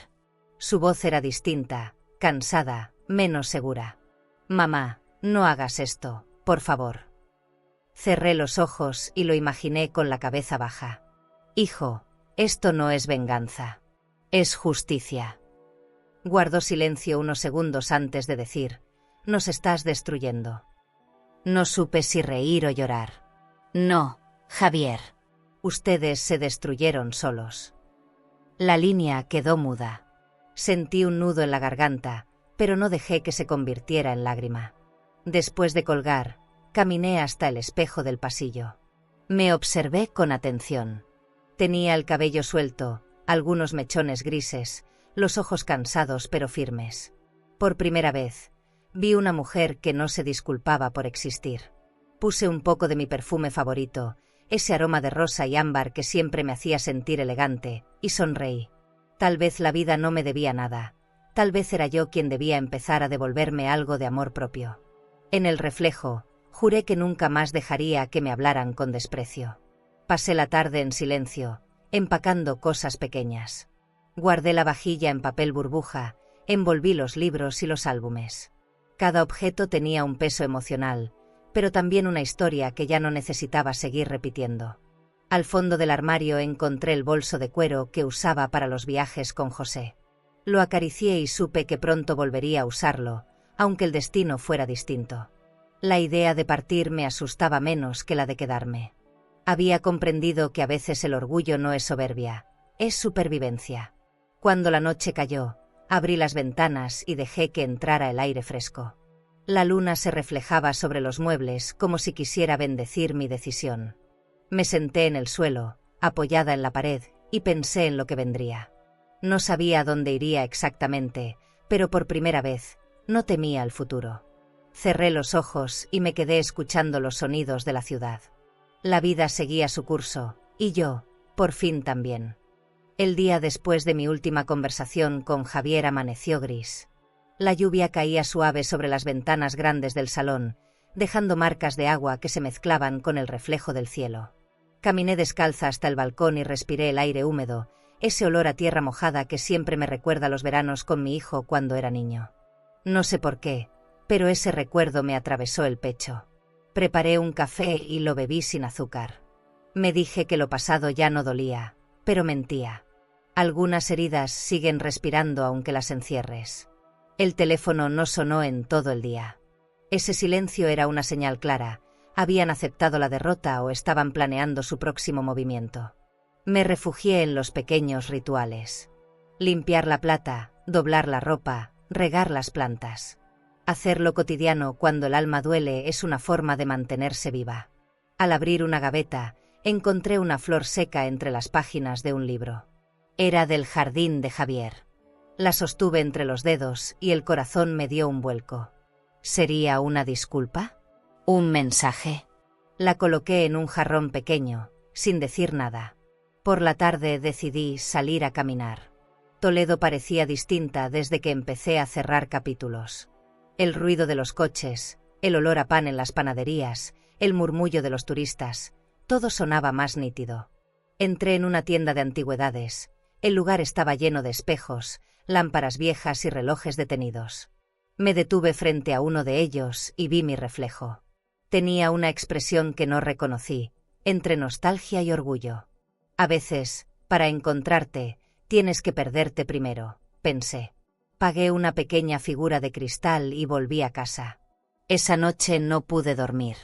Su voz era distinta, cansada, menos segura. Mamá, no hagas esto, por favor. Cerré los ojos y lo imaginé con la cabeza baja. Hijo, esto no es venganza. Es justicia. Guardó silencio unos segundos antes de decir, nos estás destruyendo. No supe si reír o llorar. No, Javier. Ustedes se destruyeron solos. La línea quedó muda. Sentí un nudo en la garganta, pero no dejé que se convirtiera en lágrima. Después de colgar, caminé hasta el espejo del pasillo. Me observé con atención. Tenía el cabello suelto, algunos mechones grises, los ojos cansados pero firmes. Por primera vez, vi una mujer que no se disculpaba por existir. Puse un poco de mi perfume favorito, ese aroma de rosa y ámbar que siempre me hacía sentir elegante, y sonreí. Tal vez la vida no me debía nada, tal vez era yo quien debía empezar a devolverme algo de amor propio. En el reflejo, juré que nunca más dejaría que me hablaran con desprecio. Pasé la tarde en silencio, empacando cosas pequeñas. Guardé la vajilla en papel burbuja, envolví los libros y los álbumes. Cada objeto tenía un peso emocional, pero también una historia que ya no necesitaba seguir repitiendo. Al fondo del armario encontré el bolso de cuero que usaba para los viajes con José. Lo acaricié y supe que pronto volvería a usarlo, aunque el destino fuera distinto. La idea de partir me asustaba menos que la de quedarme. Había comprendido que a veces el orgullo no es soberbia, es supervivencia. Cuando la noche cayó, abrí las ventanas y dejé que entrara el aire fresco. La luna se reflejaba sobre los muebles como si quisiera bendecir mi decisión. Me senté en el suelo, apoyada en la pared, y pensé en lo que vendría. No sabía a dónde iría exactamente, pero por primera vez, no temía el futuro. Cerré los ojos y me quedé escuchando los sonidos de la ciudad. La vida seguía su curso, y yo, por fin también. El día después de mi última conversación con Javier amaneció gris. La lluvia caía suave sobre las ventanas grandes del salón, dejando marcas de agua que se mezclaban con el reflejo del cielo. Caminé descalza hasta el balcón y respiré el aire húmedo, ese olor a tierra mojada que siempre me recuerda los veranos con mi hijo cuando era niño. No sé por qué, pero ese recuerdo me atravesó el pecho. Preparé un café y lo bebí sin azúcar. Me dije que lo pasado ya no dolía, pero mentía. Algunas heridas siguen respirando aunque las encierres. El teléfono no sonó en todo el día. Ese silencio era una señal clara, Habían aceptado la derrota o estaban planeando su próximo movimiento. Me refugié en los pequeños rituales. Limpiar la plata, doblar la ropa, regar las plantas. Hacerlo cotidiano cuando el alma duele es una forma de mantenerse viva. Al abrir una gaveta, encontré una flor seca entre las páginas de un libro. Era del jardín de Javier. La sostuve entre los dedos y el corazón me dio un vuelco. ¿Sería una disculpa? ¿Un mensaje? La coloqué en un jarrón pequeño, sin decir nada. Por la tarde decidí salir a caminar. Toledo parecía distinta desde que empecé a cerrar capítulos. El ruido de los coches, el olor a pan en las panaderías, el murmullo de los turistas, todo sonaba más nítido. Entré en una tienda de antigüedades. El lugar estaba lleno de espejos, lámparas viejas y relojes detenidos. Me detuve frente a uno de ellos y vi mi reflejo. Tenía una expresión que no reconocí, entre nostalgia y orgullo. A veces, para encontrarte, tienes que perderte primero, pensé. Pagué una pequeña figura de cristal y volví a casa. Esa noche no pude dormir.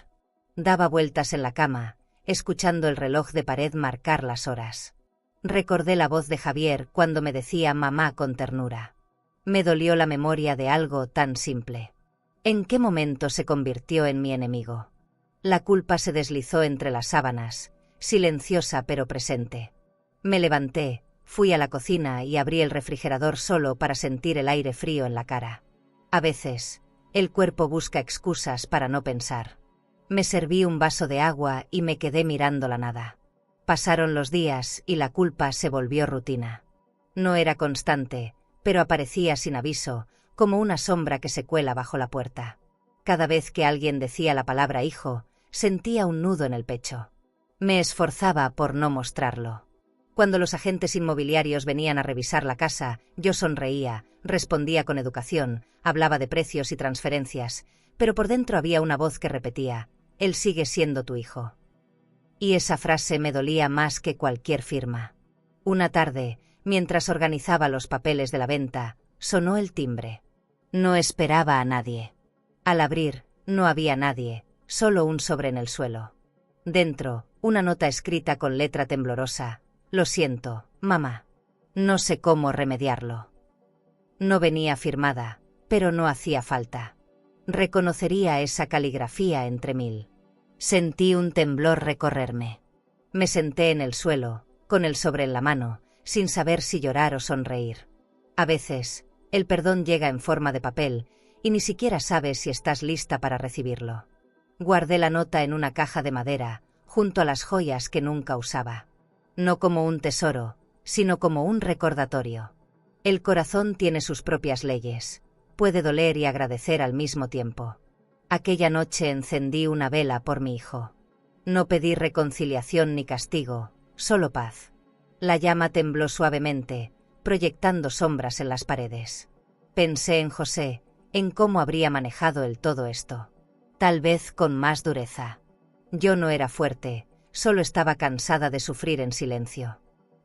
Daba vueltas en la cama, escuchando el reloj de pared marcar las horas. Recordé la voz de Javier cuando me decía mamá con ternura. Me dolió la memoria de algo tan simple. ¿En qué momento se convirtió en mi enemigo? La culpa se deslizó entre las sábanas, silenciosa pero presente. Me levanté, fui a la cocina y abrí el refrigerador solo para sentir el aire frío en la cara. A veces, el cuerpo busca excusas para no pensar. Me serví un vaso de agua y me quedé mirando la nada. Pasaron los días y la culpa se volvió rutina. No era constante, pero aparecía sin aviso, como una sombra que se cuela bajo la puerta. Cada vez que alguien decía la palabra hijo, sentía un nudo en el pecho. Me esforzaba por no mostrarlo. Cuando los agentes inmobiliarios venían a revisar la casa, yo sonreía, respondía con educación, hablaba de precios y transferencias, pero por dentro había una voz que repetía: él sigue siendo tu hijo. Y esa frase me dolía más que cualquier firma. Una tarde, mientras organizaba los papeles de la venta, sonó el timbre. No esperaba a nadie. Al abrir, no había nadie, solo un sobre en el suelo. Dentro, una nota escrita con letra temblorosa: lo siento, mamá. No sé cómo remediarlo. No venía firmada, pero no hacía falta. Reconocería esa caligrafía entre mil. Sentí un temblor recorrerme. Me senté en el suelo, con el sobre en la mano, sin saber si llorar o sonreír. A veces, el perdón llega en forma de papel, y ni siquiera sabes si estás lista para recibirlo. Guardé la nota en una caja de madera, junto a las joyas que nunca usaba. No como un tesoro, sino como un recordatorio. El corazón tiene sus propias leyes. Puede doler y agradecer al mismo tiempo. Aquella noche encendí una vela por mi hijo. No pedí reconciliación ni castigo, solo paz. La llama tembló suavemente, proyectando sombras en las paredes. Pensé en José, en cómo habría manejado él todo esto. Tal vez con más dureza. Yo no era fuerte, solo estaba cansada de sufrir en silencio.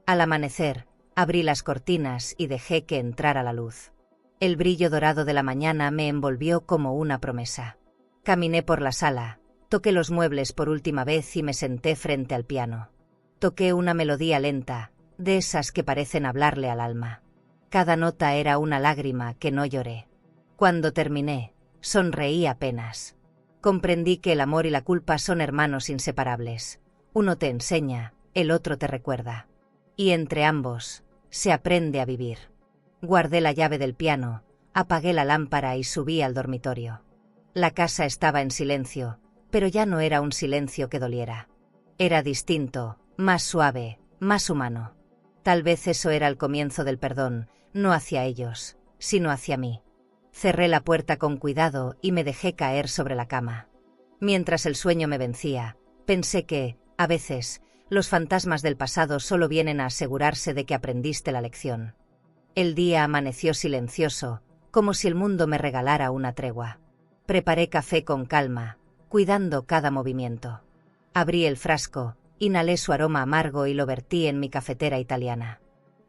Al amanecer, abrí las cortinas y dejé que entrara la luz. El brillo dorado de la mañana me envolvió como una promesa. Caminé por la sala, toqué los muebles por última vez y me senté frente al piano. Toqué una melodía lenta, de esas que parecen hablarle al alma. Cada nota era una lágrima que no lloré. Cuando terminé, sonreí apenas. Comprendí que el amor y la culpa son hermanos inseparables. Uno te enseña, el otro te recuerda. Y entre ambos, se aprende a vivir. Guardé la llave del piano, apagué la lámpara y subí al dormitorio. La casa estaba en silencio, pero ya no era un silencio que doliera. Era distinto, más suave, más humano. Tal vez eso era el comienzo del perdón, no hacia ellos, sino hacia mí. Cerré la puerta con cuidado y me dejé caer sobre la cama. Mientras el sueño me vencía, pensé que, a veces, los fantasmas del pasado solo vienen a asegurarse de que aprendiste la lección. El día amaneció silencioso, como si el mundo me regalara una tregua. Preparé café con calma, cuidando cada movimiento. Abrí el frasco, inhalé su aroma amargo y lo vertí en mi cafetera italiana.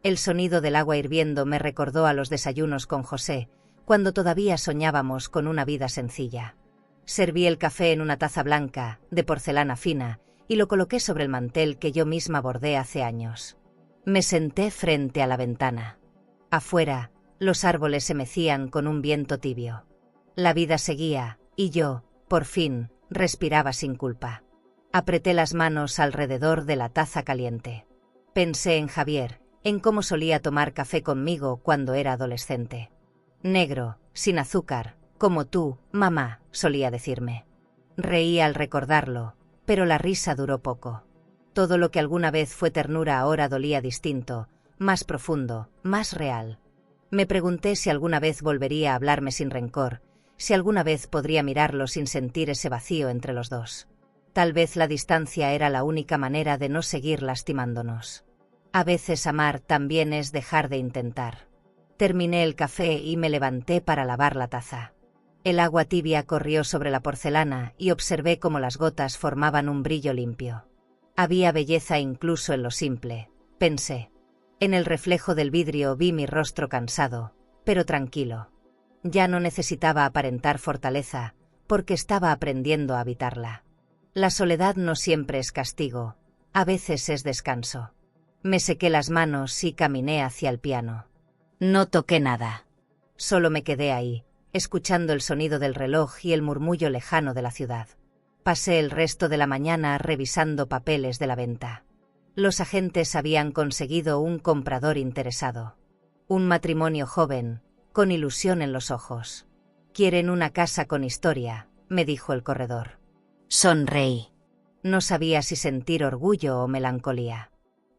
El sonido del agua hirviendo me recordó a los desayunos con José, cuando todavía soñábamos con una vida sencilla. Serví el café en una taza blanca, de porcelana fina, y lo coloqué sobre el mantel que yo misma bordé hace años. Me senté frente a la ventana. Afuera, los árboles se mecían con un viento tibio. La vida seguía, y yo, por fin, respiraba sin culpa. Apreté las manos alrededor de la taza caliente. Pensé en Javier, en cómo solía tomar café conmigo cuando era adolescente. Negro, sin azúcar, como tú, mamá, solía decirme. Reí al recordarlo, pero la risa duró poco. Todo lo que alguna vez fue ternura ahora dolía distinto, más profundo, más real. Me pregunté si alguna vez volvería a hablarme sin rencor, si alguna vez podría mirarlo sin sentir ese vacío entre los dos. Tal vez la distancia era la única manera de no seguir lastimándonos. A veces amar también es dejar de intentar. Terminé el café y me levanté para lavar la taza. El agua tibia corrió sobre la porcelana y observé cómo las gotas formaban un brillo limpio. Había belleza incluso en lo simple, pensé. En el reflejo del vidrio vi mi rostro cansado, pero tranquilo. Ya no necesitaba aparentar fortaleza, porque estaba aprendiendo a habitarla. La soledad no siempre es castigo, a veces es descanso. Me sequé las manos y caminé hacia el piano. No toqué nada. Solo me quedé ahí, escuchando el sonido del reloj y el murmullo lejano de la ciudad. Pasé el resto de la mañana revisando papeles de la venta. Los agentes habían conseguido un comprador interesado. Un matrimonio joven, con ilusión en los ojos. Quieren una casa con historia, me dijo el corredor. Sonreí. No sabía si sentir orgullo o melancolía.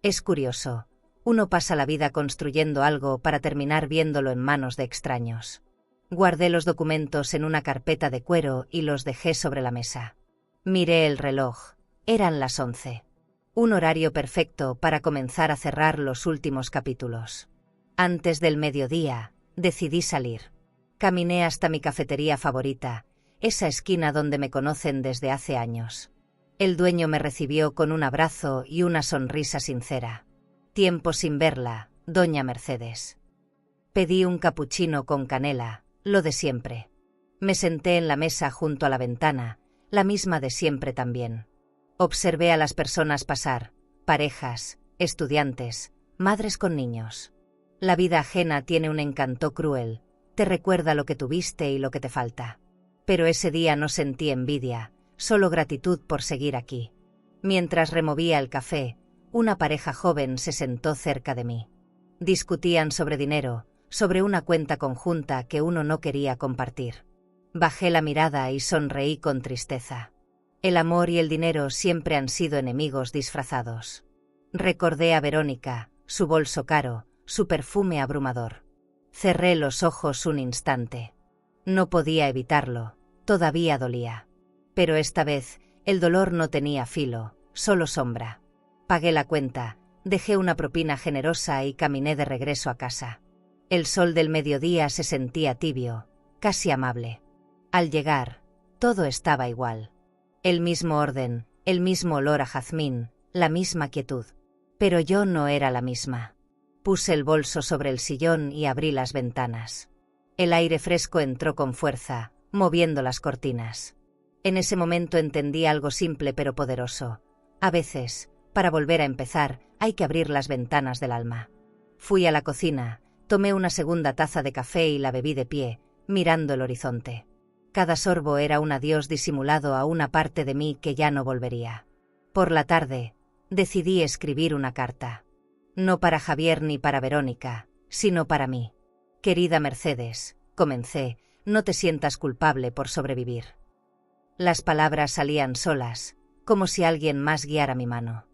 Es curioso, uno pasa la vida construyendo algo para terminar viéndolo en manos de extraños. Guardé los documentos en una carpeta de cuero y los dejé sobre la mesa. Miré el reloj, eran las 11. Un horario perfecto para comenzar a cerrar los últimos capítulos. Antes del mediodía, decidí salir. Caminé hasta mi cafetería favorita, esa esquina donde me conocen desde hace años. El dueño me recibió con un abrazo y una sonrisa sincera. Tiempo sin verla, doña Mercedes. Pedí un capuchino con canela, lo de siempre. Me senté en la mesa junto a la ventana, la misma de siempre también. Observé a las personas pasar, parejas, estudiantes, madres con niños. La vida ajena tiene un encanto cruel, te recuerda lo que tuviste y lo que te falta. Pero ese día no sentí envidia, solo gratitud por seguir aquí. Mientras removía el café, una pareja joven se sentó cerca de mí. Discutían sobre dinero, sobre una cuenta conjunta que uno no quería compartir. Bajé la mirada y sonreí con tristeza. El amor y el dinero siempre han sido enemigos disfrazados. Recordé a Verónica, su bolso caro, su perfume abrumador. Cerré los ojos un instante. No podía evitarlo, todavía dolía. Pero esta vez, el dolor no tenía filo, solo sombra. Pagué la cuenta, dejé una propina generosa y caminé de regreso a casa. El sol del mediodía se sentía tibio, casi amable. Al llegar, todo estaba igual. El mismo orden, el mismo olor a jazmín, la misma quietud. Pero yo no era la misma. Puse el bolso sobre el sillón y abrí las ventanas. El aire fresco entró con fuerza, moviendo las cortinas. En ese momento entendí algo simple pero poderoso. A veces, para volver a empezar, hay que abrir las ventanas del alma. Fui a la cocina, tomé una segunda taza de café y la bebí de pie, mirando el horizonte. Cada sorbo era un adiós disimulado a una parte de mí que ya no volvería. Por la tarde, decidí escribir una carta. No para Javier ni para Verónica, sino para mí. Querida Mercedes, comencé, no te sientas culpable por sobrevivir. Las palabras salían solas, como si alguien más guiara mi mano.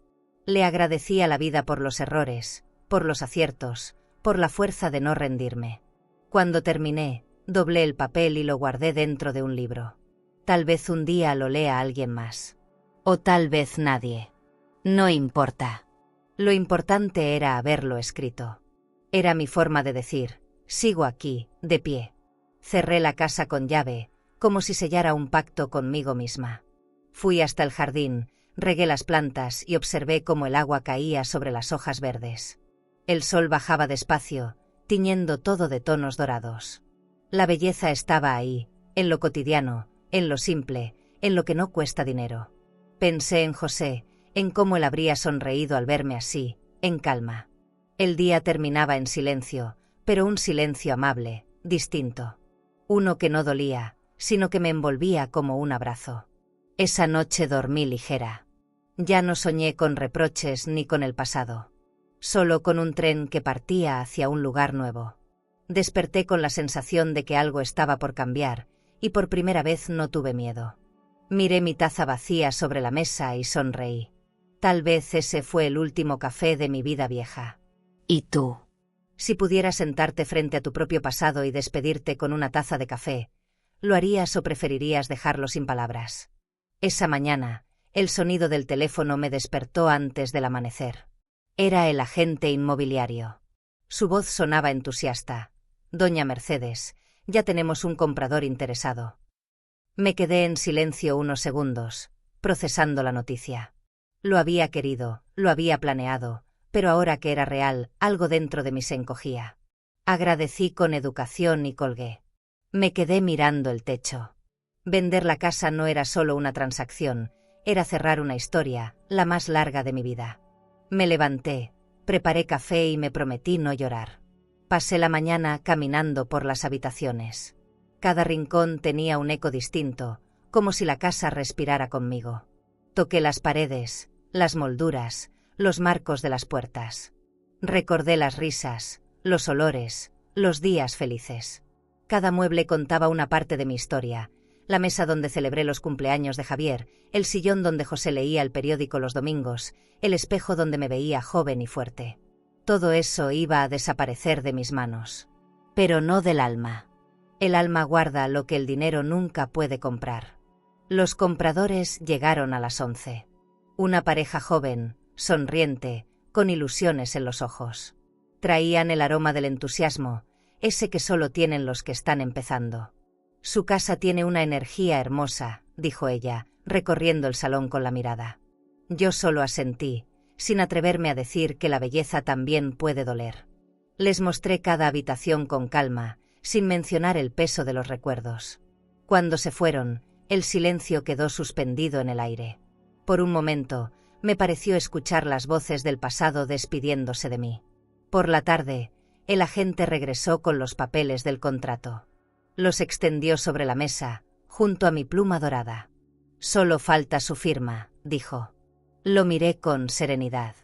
Le agradecí a la vida por los errores, por los aciertos, por la fuerza de no rendirme. Cuando terminé, doblé el papel y lo guardé dentro de un libro. Tal vez un día lo lea alguien más. O tal vez nadie. No importa. Lo importante era haberlo escrito. Era mi forma de decir, sigo aquí, de pie. Cerré la casa con llave, como si sellara un pacto conmigo misma. Fui hasta el jardín, regué las plantas y observé cómo el agua caía sobre las hojas verdes. El sol bajaba despacio, tiñendo todo de tonos dorados. La belleza estaba ahí, en lo cotidiano, en lo simple, en lo que no cuesta dinero. Pensé en José, en cómo él habría sonreído al verme así, en calma. El día terminaba en silencio, pero un silencio amable, distinto. Uno que no dolía, sino que me envolvía como un abrazo. Esa noche dormí ligera. Ya no soñé con reproches ni con el pasado. Solo con un tren que partía hacia un lugar nuevo. Desperté con la sensación de que algo estaba por cambiar, y por primera vez no tuve miedo. Miré mi taza vacía sobre la mesa y sonreí. Tal vez ese fue el último café de mi vida vieja. ¿Y tú? Si pudieras sentarte frente a tu propio pasado y despedirte con una taza de café, ¿lo harías o preferirías dejarlo sin palabras? Esa mañana, el sonido del teléfono me despertó antes del amanecer. Era el agente inmobiliario. Su voz sonaba entusiasta. Doña Mercedes, ya tenemos un comprador interesado. Me quedé en silencio unos segundos, procesando la noticia. Lo había querido, lo había planeado, pero ahora que era real, algo dentro de mí se encogía. Agradecí con educación y colgué. Me quedé mirando el techo. Vender la casa no era solo una transacción, era cerrar una historia, la más larga de mi vida. Me levanté, preparé café y me prometí no llorar. Pasé la mañana caminando por las habitaciones. Cada rincón tenía un eco distinto, como si la casa respirara conmigo. Toqué las paredes, las molduras, los marcos de las puertas. Recordé las risas, los olores, los días felices. Cada mueble contaba una parte de mi historia. La mesa donde celebré los cumpleaños de Javier, el sillón donde José leía el periódico los domingos, el espejo donde me veía joven y fuerte. Todo eso iba a desaparecer de mis manos. Pero no del alma. El alma guarda lo que el dinero nunca puede comprar. Los compradores llegaron a las 11. Una pareja joven, sonriente, con ilusiones en los ojos. Traían el aroma del entusiasmo, ese que solo tienen los que están empezando. Su casa tiene una energía hermosa, dijo ella, recorriendo el salón con la mirada. Yo solo asentí, sin atreverme a decir que la belleza también puede doler. Les mostré cada habitación con calma, sin mencionar el peso de los recuerdos. Cuando se fueron, el silencio quedó suspendido en el aire. Por un momento, me pareció escuchar las voces del pasado despidiéndose de mí. Por la tarde, el agente regresó con los papeles del contrato. Los extendió sobre la mesa, junto a mi pluma dorada. Solo falta su firma, dijo. Lo miré con serenidad.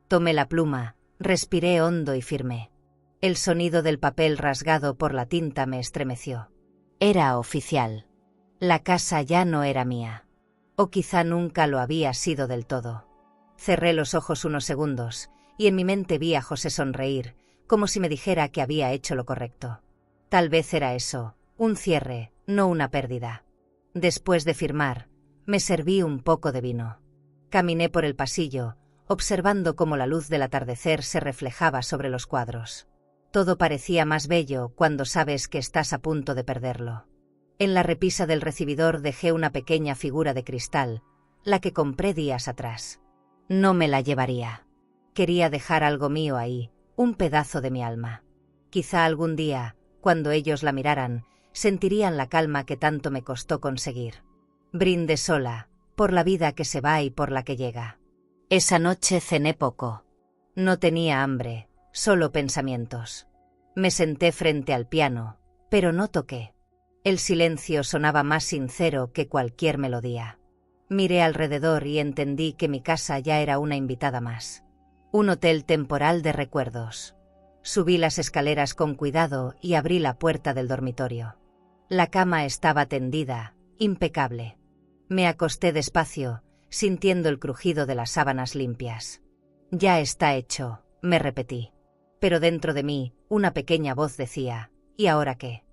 Tomé la pluma, respiré hondo y firmé. El sonido del papel rasgado por la tinta me estremeció. Era oficial. La casa ya no era mía. O quizá nunca lo había sido del todo. Cerré los ojos unos segundos, y en mi mente vi a José sonreír, como si me dijera que había hecho lo correcto. Tal vez era eso, un cierre, no una pérdida. Después de firmar, me serví un poco de vino. Caminé por el pasillo, observando cómo la luz del atardecer se reflejaba sobre los cuadros. Todo parecía más bello cuando sabes que estás a punto de perderlo. En la repisa del recibidor dejé una pequeña figura de cristal, la que compré días atrás. No me la llevaría. Quería dejar algo mío ahí, un pedazo de mi alma. Quizá algún día, cuando ellos la miraran, sentirían la calma que tanto me costó conseguir. Brindé sola, por la vida que se va y por la que llega. Esa noche cené poco. No tenía hambre, solo pensamientos. Me senté frente al piano, pero no toqué. El silencio sonaba más sincero que cualquier melodía. Miré alrededor y entendí que mi casa ya era una invitada más. Un hotel temporal de recuerdos. Subí las escaleras con cuidado y abrí la puerta del dormitorio. La cama estaba tendida, impecable. Me acosté despacio, sintiendo el crujido de las sábanas limpias. Ya está hecho, me repetí. Pero dentro de mí, una pequeña voz decía, ¿y ahora qué?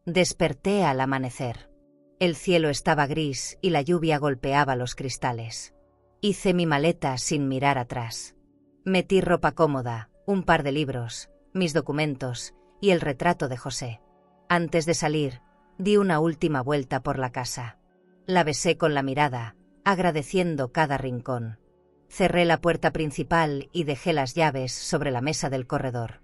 Desperté al amanecer. El cielo estaba gris y la lluvia golpeaba los cristales. Hice mi maleta sin mirar atrás. Metí ropa cómoda, un par de libros, mis documentos y el retrato de José. Antes de salir, di una última vuelta por la casa. La besé con la mirada, agradeciendo cada rincón. Cerré la puerta principal y dejé las llaves sobre la mesa del corredor.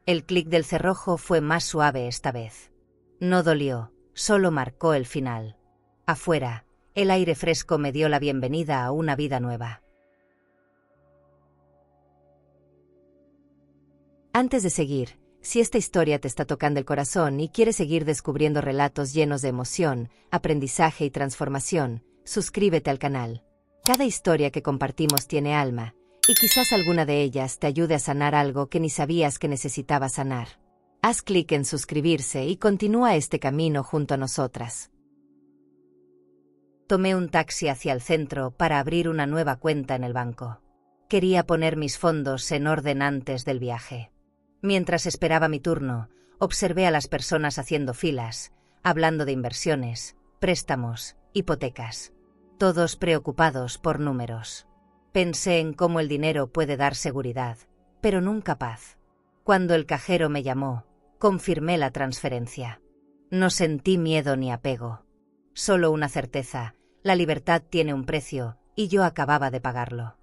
El clic del cerrojo fue más suave esta vez. No dolió, solo marcó el final. Afuera, el aire fresco me dio la bienvenida a una vida nueva. Antes de seguir, si esta historia te está tocando el corazón y quieres seguir descubriendo relatos llenos de emoción, aprendizaje y transformación, suscríbete al canal. Cada historia que compartimos tiene alma, y quizás alguna de ellas te ayude a sanar algo que ni sabías que necesitabas sanar. Haz clic en suscribirse y continúa este camino junto a nosotras. Tomé un taxi hacia el centro para abrir una nueva cuenta en el banco. Quería poner mis fondos en orden antes del viaje. Mientras esperaba mi turno, observé a las personas haciendo filas, hablando de inversiones, préstamos, hipotecas. Todos preocupados por números. Pensé en cómo el dinero puede dar seguridad, pero nunca paz. Cuando el cajero me llamó, confirmé la transferencia. No sentí miedo ni apego. Solo una certeza: la libertad tiene un precio, y yo acababa de pagarlo.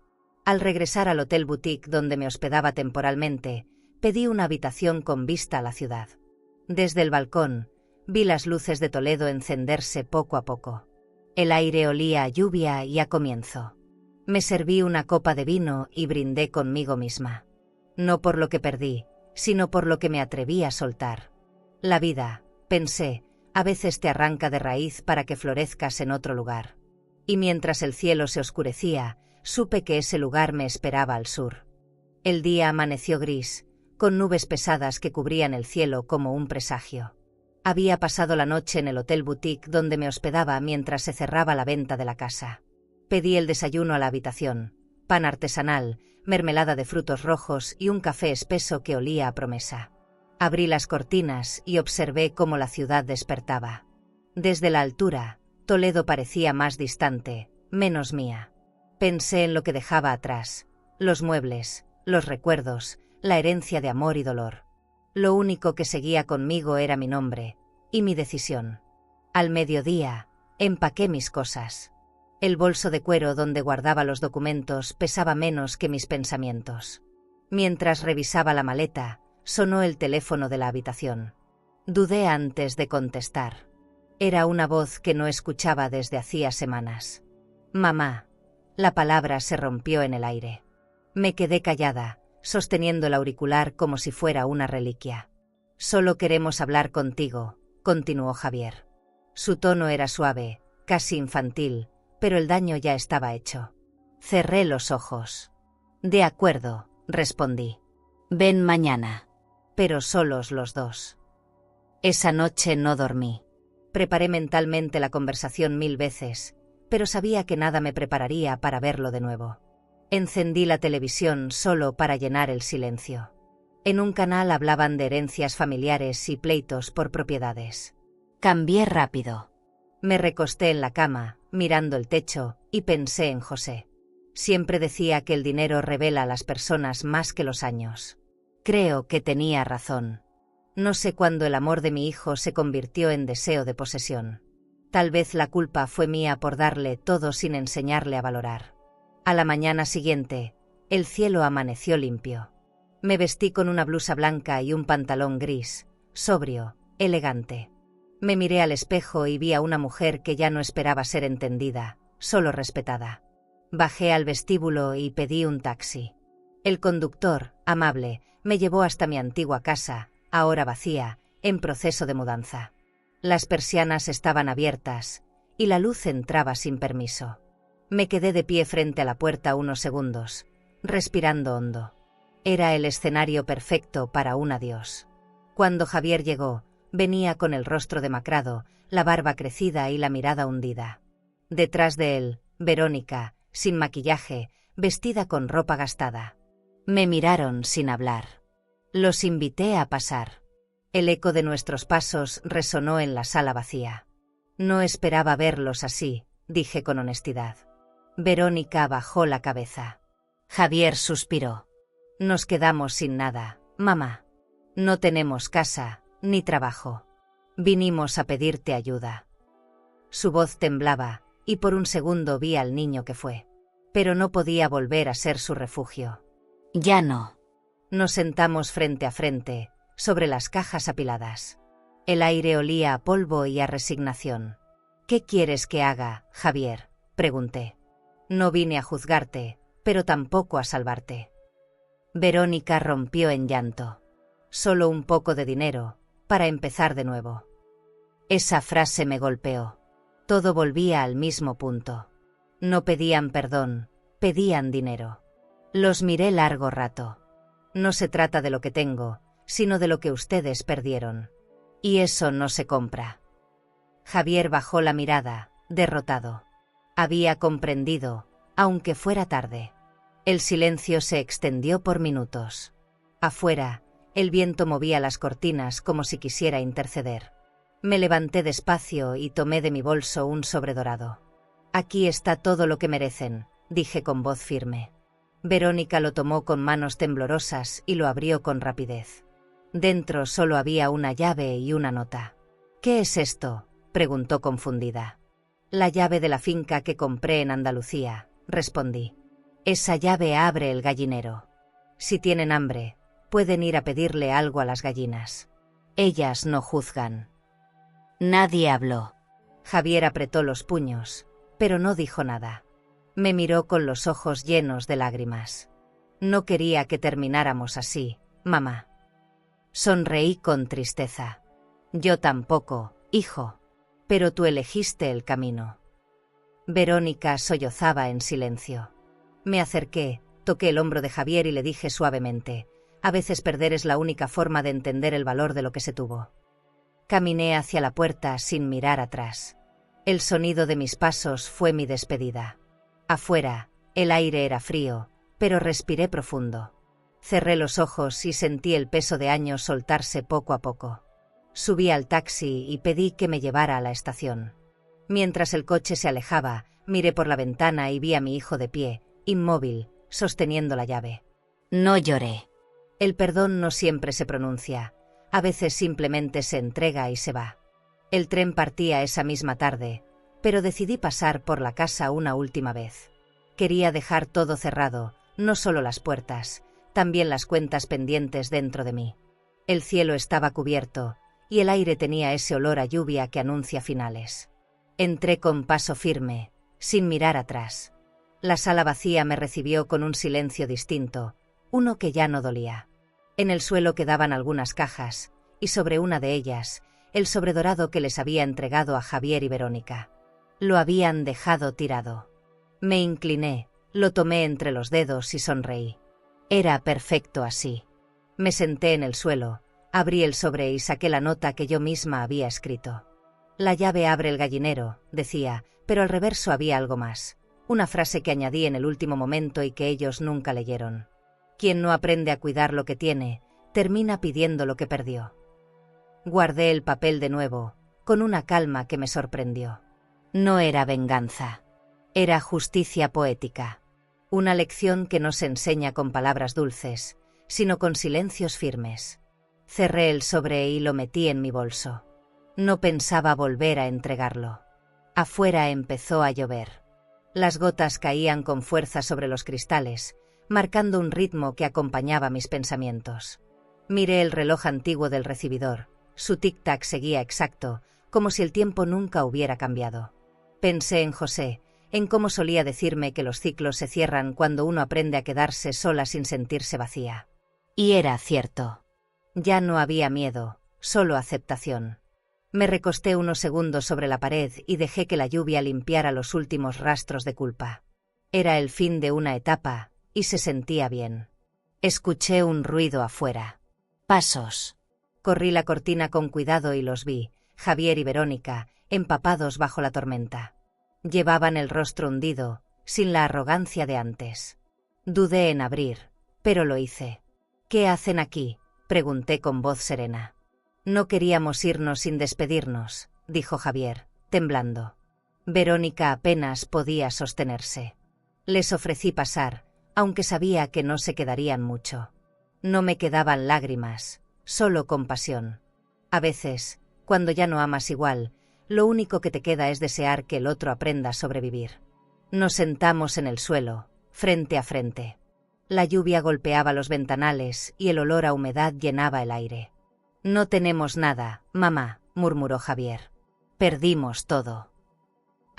Al regresar al hotel boutique donde me hospedaba temporalmente, pedí una habitación con vista a la ciudad. Desde el balcón, vi las luces de Toledo encenderse poco a poco. El aire olía a lluvia y a comienzo. Me serví una copa de vino y brindé conmigo misma. No por lo que perdí, sino por lo que me atreví a soltar. La vida, pensé, a veces te arranca de raíz para que florezcas en otro lugar. Y mientras el cielo se oscurecía, supe que ese lugar me esperaba al sur. El día amaneció gris, con nubes pesadas que cubrían el cielo como un presagio. Había pasado la noche en el hotel boutique donde me hospedaba mientras se cerraba la venta de la casa. Pedí el desayuno a la habitación: pan artesanal, mermelada de frutos rojos y un café espeso que olía a promesa. Abrí las cortinas y observé cómo la ciudad despertaba. Desde la altura, Toledo parecía más distante, menos mía. Pensé en lo que dejaba atrás: los muebles, los recuerdos, la herencia de amor y dolor. Lo único que seguía conmigo era mi nombre y mi decisión. Al mediodía, empaqué mis cosas. El bolso de cuero donde guardaba los documentos pesaba menos que mis pensamientos. Mientras revisaba la maleta, sonó el teléfono de la habitación. Dudé antes de contestar. Era una voz que no escuchaba desde hacía semanas. «Mamá». La palabra se rompió en el aire. Me quedé callada, sosteniendo el auricular como si fuera una reliquia. «Solo queremos hablar contigo», continuó Javier. Su tono era suave, casi infantil, pero el daño ya estaba hecho. Cerré los ojos. «De acuerdo», respondí. «Ven mañana». Pero solos los dos. Esa noche no dormí. Preparé mentalmente la conversación 1000 veces, pero sabía que nada me prepararía para verlo de nuevo. Encendí la televisión solo para llenar el silencio. En un canal hablaban de herencias familiares y pleitos por propiedades. Cambié rápido. Me recosté en la cama, mirando el techo, y pensé en José. Siempre decía que el dinero revela a las personas más que los años. Creo que tenía razón. No sé cuándo el amor de mi hijo se convirtió en deseo de posesión. Tal vez la culpa fue mía por darle todo sin enseñarle a valorar. A la mañana siguiente, el cielo amaneció limpio. Me vestí con una blusa blanca y un pantalón gris, sobrio, elegante. Me miré al espejo y vi a una mujer que ya no esperaba ser entendida, solo respetada. Bajé al vestíbulo y pedí un taxi. El conductor, amable, me llevó hasta mi antigua casa, ahora vacía, en proceso de mudanza. Las persianas estaban abiertas, y la luz entraba sin permiso. Me quedé de pie frente a la puerta unos segundos, respirando hondo. Era el escenario perfecto para un adiós. Cuando Javier llegó, venía con el rostro demacrado, la barba crecida y la mirada hundida. Detrás de él, Verónica, sin maquillaje, vestida con ropa gastada. Me miraron sin hablar. Los invité a pasar. El eco de nuestros pasos resonó en la sala vacía. No esperaba verlos así, dije con honestidad. Verónica bajó la cabeza. Javier suspiró. Nos quedamos sin nada, mamá. No tenemos casa, ni trabajo. Vinimos a pedirte ayuda. Su voz temblaba, y por un segundo vi al niño que fue. Pero no podía volver a ser su refugio. Ya no. Nos sentamos frente a frente, sobre las cajas apiladas. El aire olía a polvo y a resignación. ¿Qué quieres que haga, Javier?, pregunté. No vine a juzgarte, pero tampoco a salvarte. Verónica rompió en llanto. Solo un poco de dinero, para empezar de nuevo. Esa frase me golpeó. Todo volvía al mismo punto. No pedían perdón, pedían dinero. Los miré largo rato. No se trata de lo que tengo, sino de lo que ustedes perdieron. Y eso no se compra. Javier bajó la mirada, derrotado. Había comprendido, aunque fuera tarde. El silencio se extendió por minutos. Afuera, el viento movía las cortinas como si quisiera interceder. Me levanté despacio y tomé de mi bolso un sobre dorado. Aquí está todo lo que merecen, dije con voz firme. Verónica lo tomó con manos temblorosas y lo abrió con rapidez. Dentro solo había una llave y una nota. ¿Qué es esto?, preguntó confundida. La llave de la finca que compré en Andalucía, respondí. Esa llave abre el gallinero. Si tienen hambre, pueden ir a pedirle algo a las gallinas. Ellas no juzgan. Nadie habló. Javier apretó los puños, pero no dijo nada. Me miró con los ojos llenos de lágrimas. No quería que termináramos así, mamá. Sonreí con tristeza. Yo tampoco, hijo. Pero tú elegiste el camino. Verónica sollozaba en silencio. Me acerqué, toqué el hombro de Javier y le dije suavemente: a veces perder es la única forma de entender el valor de lo que se tuvo. Caminé hacia la puerta sin mirar atrás. El sonido de mis pasos fue mi despedida. Afuera, el aire era frío, pero respiré profundo. Cerré los ojos y sentí el peso de años soltarse poco a poco. Subí al taxi y pedí que me llevara a la estación. Mientras el coche se alejaba, miré por la ventana y vi a mi hijo de pie, inmóvil, sosteniendo la llave. No lloré. El perdón no siempre se pronuncia, a veces simplemente se entrega y se va. El tren partía esa misma tarde, pero decidí pasar por la casa una última vez. Quería dejar todo cerrado, no solo las puertas, también las cuentas pendientes dentro de mí. El cielo estaba cubierto, y el aire tenía ese olor a lluvia que anuncia finales. Entré con paso firme, sin mirar atrás. La sala vacía me recibió con un silencio distinto, uno que ya no dolía. En el suelo quedaban algunas cajas, y sobre una de ellas, el sobredorado que les había entregado a Javier y Verónica. Lo habían dejado tirado. Me incliné, lo tomé entre los dedos y sonreí. Era perfecto así. Me senté en el suelo, abrí el sobre y saqué la nota que yo misma había escrito. La llave abre el gallinero, decía, pero al reverso había algo más. Una frase que añadí en el último momento y que ellos nunca leyeron. Quien no aprende a cuidar lo que tiene, termina pidiendo lo que perdió. Guardé el papel de nuevo, con una calma que me sorprendió. No era venganza. Era justicia poética. Una lección que no se enseña con palabras dulces, sino con silencios firmes. Cerré el sobre y lo metí en mi bolso. No pensaba volver a entregarlo. Afuera empezó a llover. Las gotas caían con fuerza sobre los cristales, marcando un ritmo que acompañaba mis pensamientos. Miré el reloj antiguo del recibidor. Su tic-tac seguía exacto, como si el tiempo nunca hubiera cambiado. Pensé en José, en cómo solía decirme que los ciclos se cierran cuando uno aprende a quedarse sola sin sentirse vacía. Y era cierto. Ya no había miedo, solo aceptación. Me recosté unos segundos sobre la pared y dejé que la lluvia limpiara los últimos rastros de culpa. Era el fin de una etapa, y se sentía bien. Escuché un ruido afuera. Pasos. Corrí la cortina con cuidado y los vi, Javier y Verónica, empapados bajo la tormenta. Llevaban el rostro hundido, sin la arrogancia de antes. Dudé en abrir, pero lo hice. ¿Qué hacen aquí?, pregunté con voz serena. No queríamos irnos sin despedirnos, dijo Javier, temblando. Verónica apenas podía sostenerse. Les ofrecí pasar, aunque sabía que no se quedarían mucho. No me quedaban lágrimas, solo compasión. A veces, cuando ya no amas igual, lo único que te queda es desear que el otro aprenda a sobrevivir. Nos sentamos en el suelo, frente a frente. La lluvia golpeaba los ventanales y el olor a humedad llenaba el aire. No tenemos nada, mamá, murmuró Javier. Perdimos todo.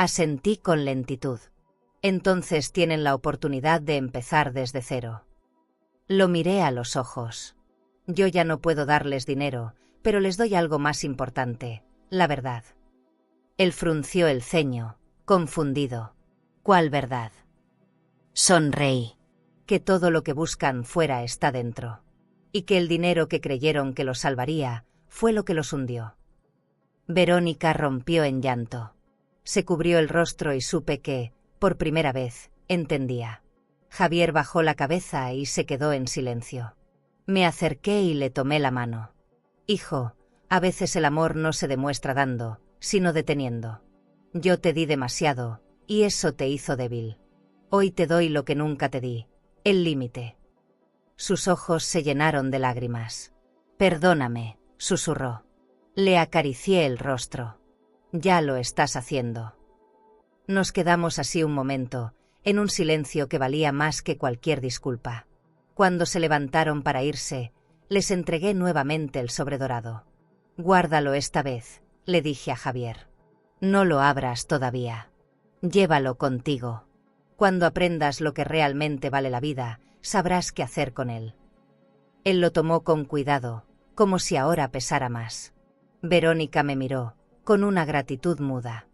Asentí con lentitud. Entonces tienen la oportunidad de empezar desde cero. Lo miré a los ojos. Yo ya no puedo darles dinero, pero les doy algo más importante, la verdad. Él frunció el ceño, confundido. ¿Cuál verdad? Sonreí. Que todo lo que buscan fuera está dentro. Y que el dinero que creyeron que los salvaría fue lo que los hundió. Verónica rompió en llanto. Se cubrió el rostro y supe que, por primera vez, entendía. Javier bajó la cabeza y se quedó en silencio. Me acerqué y le tomé la mano. Hijo, a veces el amor no se demuestra dando, sino deteniendo. Yo te di demasiado, y eso te hizo débil. Hoy te doy lo que nunca te di, el límite. Sus ojos se llenaron de lágrimas. Perdóname, susurró. Le acaricié el rostro. Ya lo estás haciendo. Nos quedamos así un momento, en un silencio que valía más que cualquier disculpa. Cuando se levantaron para irse, les entregué nuevamente el sobredorado. Guárdalo esta vez, le dije a Javier. No lo abras todavía. Llévalo contigo. Cuando aprendas lo que realmente vale la vida, sabrás qué hacer con él. Él lo tomó con cuidado, como si ahora pesara más. Verónica me miró, con una gratitud muda.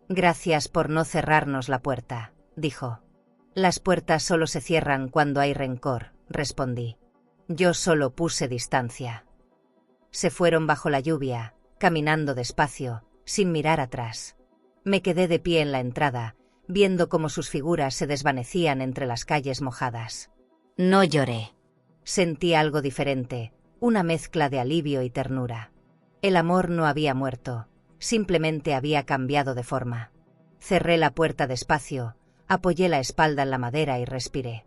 Gracias por no cerrarnos la puerta, dijo. Las puertas solo se cierran cuando hay rencor, respondí. Yo solo puse distancia. Se fueron bajo la lluvia, caminando despacio, sin mirar atrás. Me quedé de pie en la entrada, viendo cómo sus figuras se desvanecían entre las calles mojadas. No lloré. Sentí algo diferente, una mezcla de alivio y ternura. El amor no había muerto, simplemente había cambiado de forma. Cerré la puerta despacio, apoyé la espalda en la madera y respiré.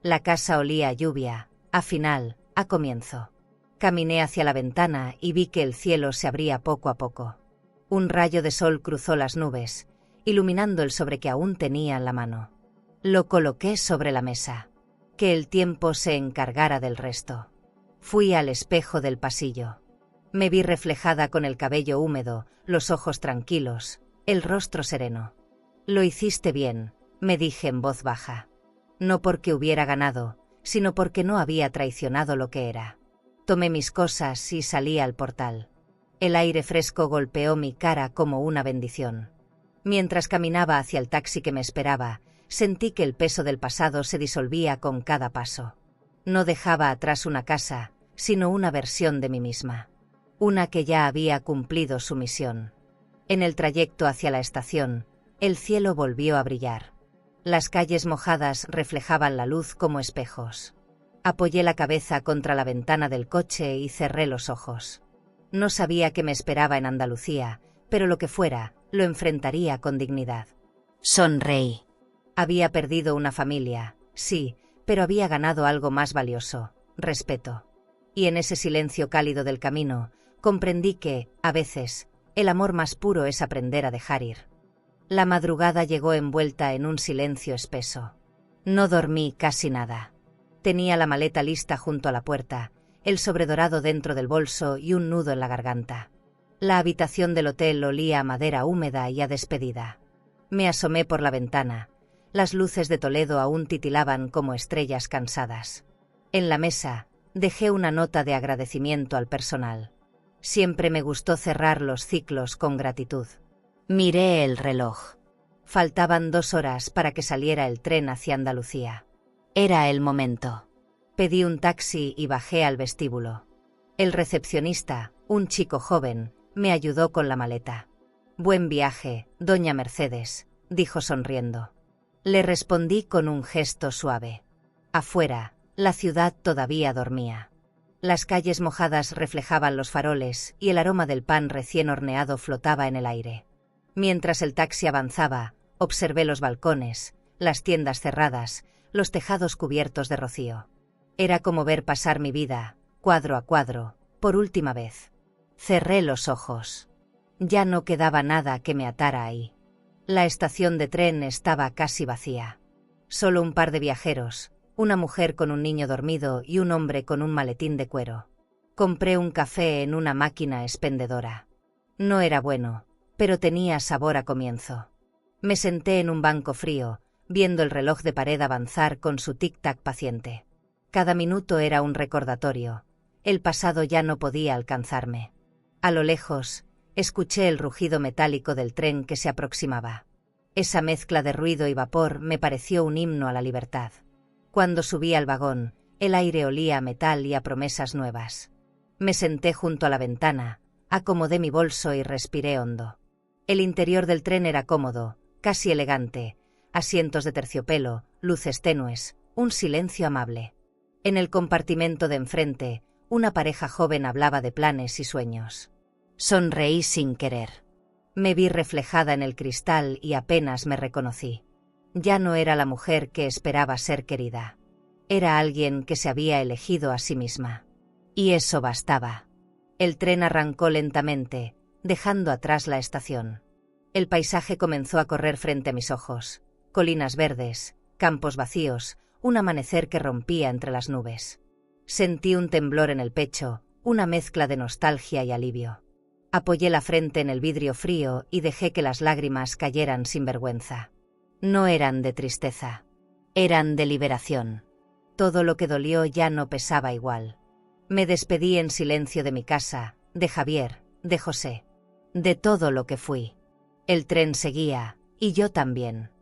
La casa olía a lluvia, a final, a comienzo. Caminé hacia la ventana y vi que el cielo se abría poco a poco. Un rayo de sol cruzó las nubes, iluminando el sobre que aún tenía en la mano. Lo coloqué sobre la mesa. Que el tiempo se encargara del resto. Fui al espejo del pasillo. Me vi reflejada con el cabello húmedo, los ojos tranquilos, el rostro sereno. Lo hiciste bien, me dije en voz baja. No porque hubiera ganado, sino porque no había traicionado lo que era. Tomé mis cosas y salí al portal. El aire fresco golpeó mi cara como una bendición. Mientras caminaba hacia el taxi que me esperaba, sentí que el peso del pasado se disolvía con cada paso. No dejaba atrás una casa, sino una versión de mí misma. Una que ya había cumplido su misión. En el trayecto hacia la estación, el cielo volvió a brillar. Las calles mojadas reflejaban la luz como espejos. Apoyé la cabeza contra la ventana del coche y cerré los ojos. No sabía qué me esperaba en Andalucía, pero lo que fuera, lo enfrentaría con dignidad. Sonreí. Había perdido una familia, sí, pero había ganado algo más valioso, respeto. Y en ese silencio cálido del camino, comprendí que, a veces, el amor más puro es aprender a dejar ir. La madrugada llegó envuelta en un silencio espeso. No dormí casi nada. Tenía la maleta lista junto a la puerta, el sobredorado dentro del bolso y un nudo en la garganta. La habitación del hotel olía a madera húmeda y a despedida. Me asomé por la ventana. Las luces de Toledo aún titilaban como estrellas cansadas. En la mesa, dejé una nota de agradecimiento al personal. Siempre me gustó cerrar los ciclos con gratitud. Miré el reloj. Faltaban 2 horas para que saliera el tren hacia Andalucía. Era el momento. Pedí un taxi y bajé al vestíbulo. El recepcionista, un chico joven, me ayudó con la maleta. Buen viaje, doña Mercedes, dijo sonriendo. Le respondí con un gesto suave. Afuera, la ciudad todavía dormía. Las calles mojadas reflejaban los faroles y el aroma del pan recién horneado flotaba en el aire. Mientras el taxi avanzaba, observé los balcones, las tiendas cerradas, los tejados cubiertos de rocío. Era como ver pasar mi vida, cuadro a cuadro, por última vez. Cerré los ojos. Ya no quedaba nada que me atara ahí. La estación de tren estaba casi vacía. Solo un par de viajeros, una mujer con un niño dormido y un hombre con un maletín de cuero. Compré un café en una máquina expendedora. No era bueno, pero tenía sabor a comienzo. Me senté en un banco frío, viendo el reloj de pared avanzar con su tic-tac paciente. Cada minuto era un recordatorio. El pasado ya no podía alcanzarme. A lo lejos, escuché el rugido metálico del tren que se aproximaba. Esa mezcla de ruido y vapor me pareció un himno a la libertad. Cuando subí al vagón, el aire olía a metal y a promesas nuevas. Me senté junto a la ventana, acomodé mi bolso y respiré hondo. El interior del tren era cómodo, casi elegante, asientos de terciopelo, luces tenues, un silencio amable. En el compartimento de enfrente, una pareja joven hablaba de planes y sueños. Sonreí sin querer. Me vi reflejada en el cristal y apenas me reconocí. Ya no era la mujer que esperaba ser querida. Era alguien que se había elegido a sí misma. Y eso bastaba. El tren arrancó lentamente, dejando atrás la estación. El paisaje comenzó a correr frente a mis ojos. Colinas verdes, campos vacíos, un amanecer que rompía entre las nubes. Sentí un temblor en el pecho, una mezcla de nostalgia y alivio. Apoyé la frente en el vidrio frío y dejé que las lágrimas cayeran sin vergüenza. No eran de tristeza. Eran de liberación. Todo lo que dolió ya no pesaba igual. Me despedí en silencio de mi casa, de Javier, de José. De todo lo que fui. El tren seguía, y yo también.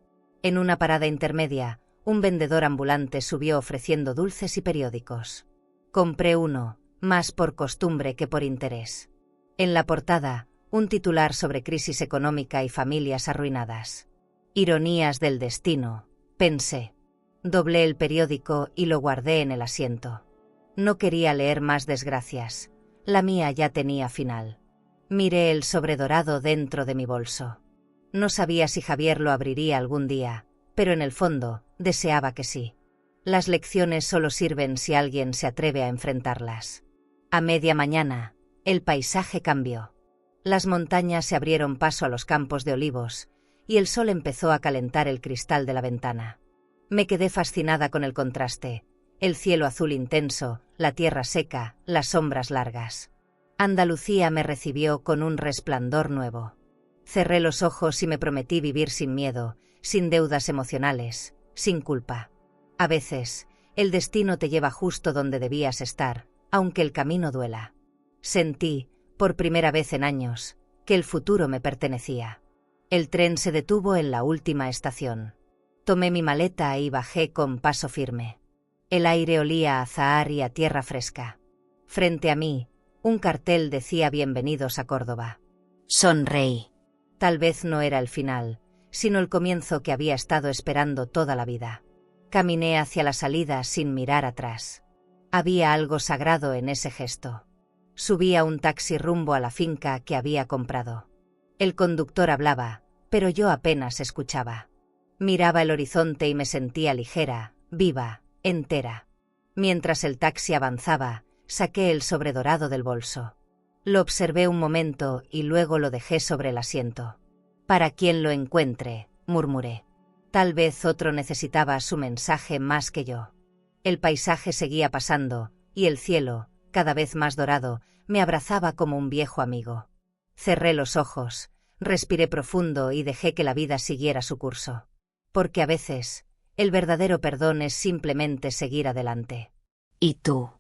En una parada intermedia, un vendedor ambulante subió ofreciendo dulces y periódicos. Compré uno, más por costumbre que por interés. En la portada, un titular sobre crisis económica y familias arruinadas. Ironías del destino, pensé. Doblé el periódico y lo guardé en el asiento. No quería leer más desgracias. La mía ya tenía final. Miré el sobredorado dentro de mi bolso. No sabía si Javier lo abriría algún día, pero en el fondo, deseaba que sí. Las lecciones solo sirven si alguien se atreve a enfrentarlas. A media mañana, el paisaje cambió. Las montañas se abrieron paso a los campos de olivos, y el sol empezó a calentar el cristal de la ventana. Me quedé fascinada con el contraste, el cielo azul intenso, la tierra seca, las sombras largas. Andalucía me recibió con un resplandor nuevo. Cerré los ojos y me prometí vivir sin miedo, sin deudas emocionales, sin culpa. A veces, el destino te lleva justo donde debías estar, aunque el camino duela. Sentí, por primera vez en años, que el futuro me pertenecía. El tren se detuvo en la última estación. Tomé mi maleta y bajé con paso firme. El aire olía a azahar y a tierra fresca. Frente a mí, un cartel decía «Bienvenidos a Córdoba». Sonreí. Tal vez no era el final, sino el comienzo que había estado esperando toda la vida. Caminé hacia la salida sin mirar atrás. Había algo sagrado en ese gesto. Subí a un taxi rumbo a la finca que había comprado. El conductor hablaba, pero yo apenas escuchaba. Miraba el horizonte y me sentía ligera, viva, entera. Mientras el taxi avanzaba, saqué el sobredorado del bolso. Lo observé un momento y luego lo dejé sobre el asiento. «Para quien lo encuentre», murmuré. Tal vez otro necesitaba su mensaje más que yo. El paisaje seguía pasando, y el cielo, cada vez más dorado, me abrazaba como un viejo amigo. Cerré los ojos, respiré profundo y dejé que la vida siguiera su curso. Porque a veces, el verdadero perdón es simplemente seguir adelante. ¿Y tú?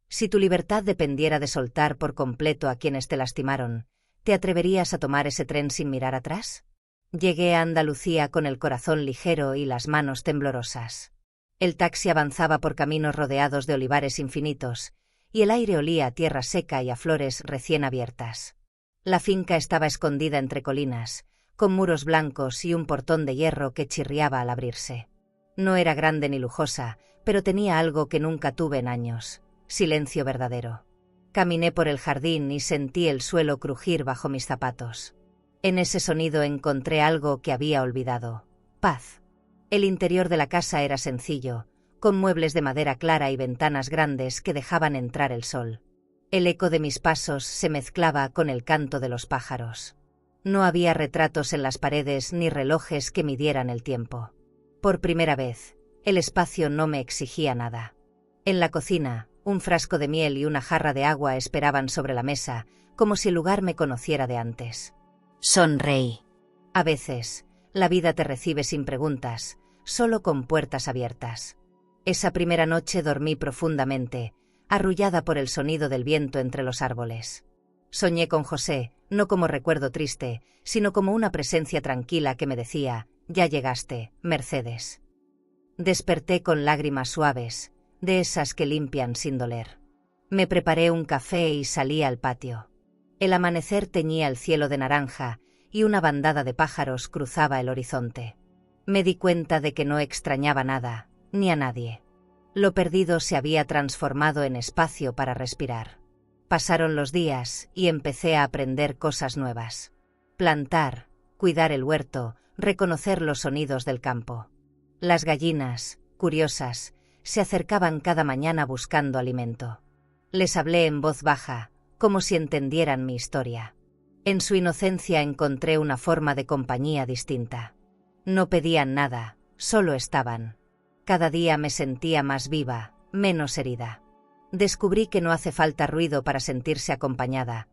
Si tu libertad dependiera de soltar por completo a quienes te lastimaron, ¿te atreverías a tomar ese tren sin mirar atrás? Llegué a Andalucía con el corazón ligero y las manos temblorosas. El taxi avanzaba por caminos rodeados de olivares infinitos, y el aire olía a tierra seca y a flores recién abiertas. La finca estaba escondida entre colinas, con muros blancos y un portón de hierro que chirriaba al abrirse. No era grande ni lujosa, pero tenía algo que nunca tuve en años: silencio verdadero. Caminé por el jardín y sentí el suelo crujir bajo mis zapatos. En ese sonido encontré algo que había olvidado: paz. El interior de la casa era sencillo, con muebles de madera clara y ventanas grandes que dejaban entrar el sol. El eco de mis pasos se mezclaba con el canto de los pájaros. No había retratos en las paredes ni relojes que midieran el tiempo. Por primera vez, el espacio no me exigía nada. En la cocina, un frasco de miel y una jarra de agua esperaban sobre la mesa, como si el lugar me conociera de antes. Sonreí. A veces, La vida te recibe sin preguntas, solo con puertas abiertas. Esa primera noche dormí profundamente, arrullada por el sonido del viento entre los árboles. Soñé con José, no como recuerdo triste, sino como una presencia tranquila que me decía: «Ya llegaste, Mercedes». Desperté con lágrimas suaves, de esas que limpian sin doler. Me preparé un café y salí al patio. El amanecer teñía el cielo de naranja y una bandada de pájaros cruzaba el horizonte. Me di cuenta de que no extrañaba nada, ni a nadie. Lo perdido se había transformado en espacio para respirar. Pasaron los días y empecé a aprender cosas nuevas. Plantar, cuidar el huerto, reconocer los sonidos del campo. Las gallinas, curiosas, se acercaban cada mañana buscando alimento. Les hablé en voz baja, como si entendieran mi historia. En su inocencia encontré una forma de compañía distinta. No pedían nada, solo estaban. Cada día me sentía más viva, menos herida. Descubrí que no hace falta ruido para sentirse acompañada.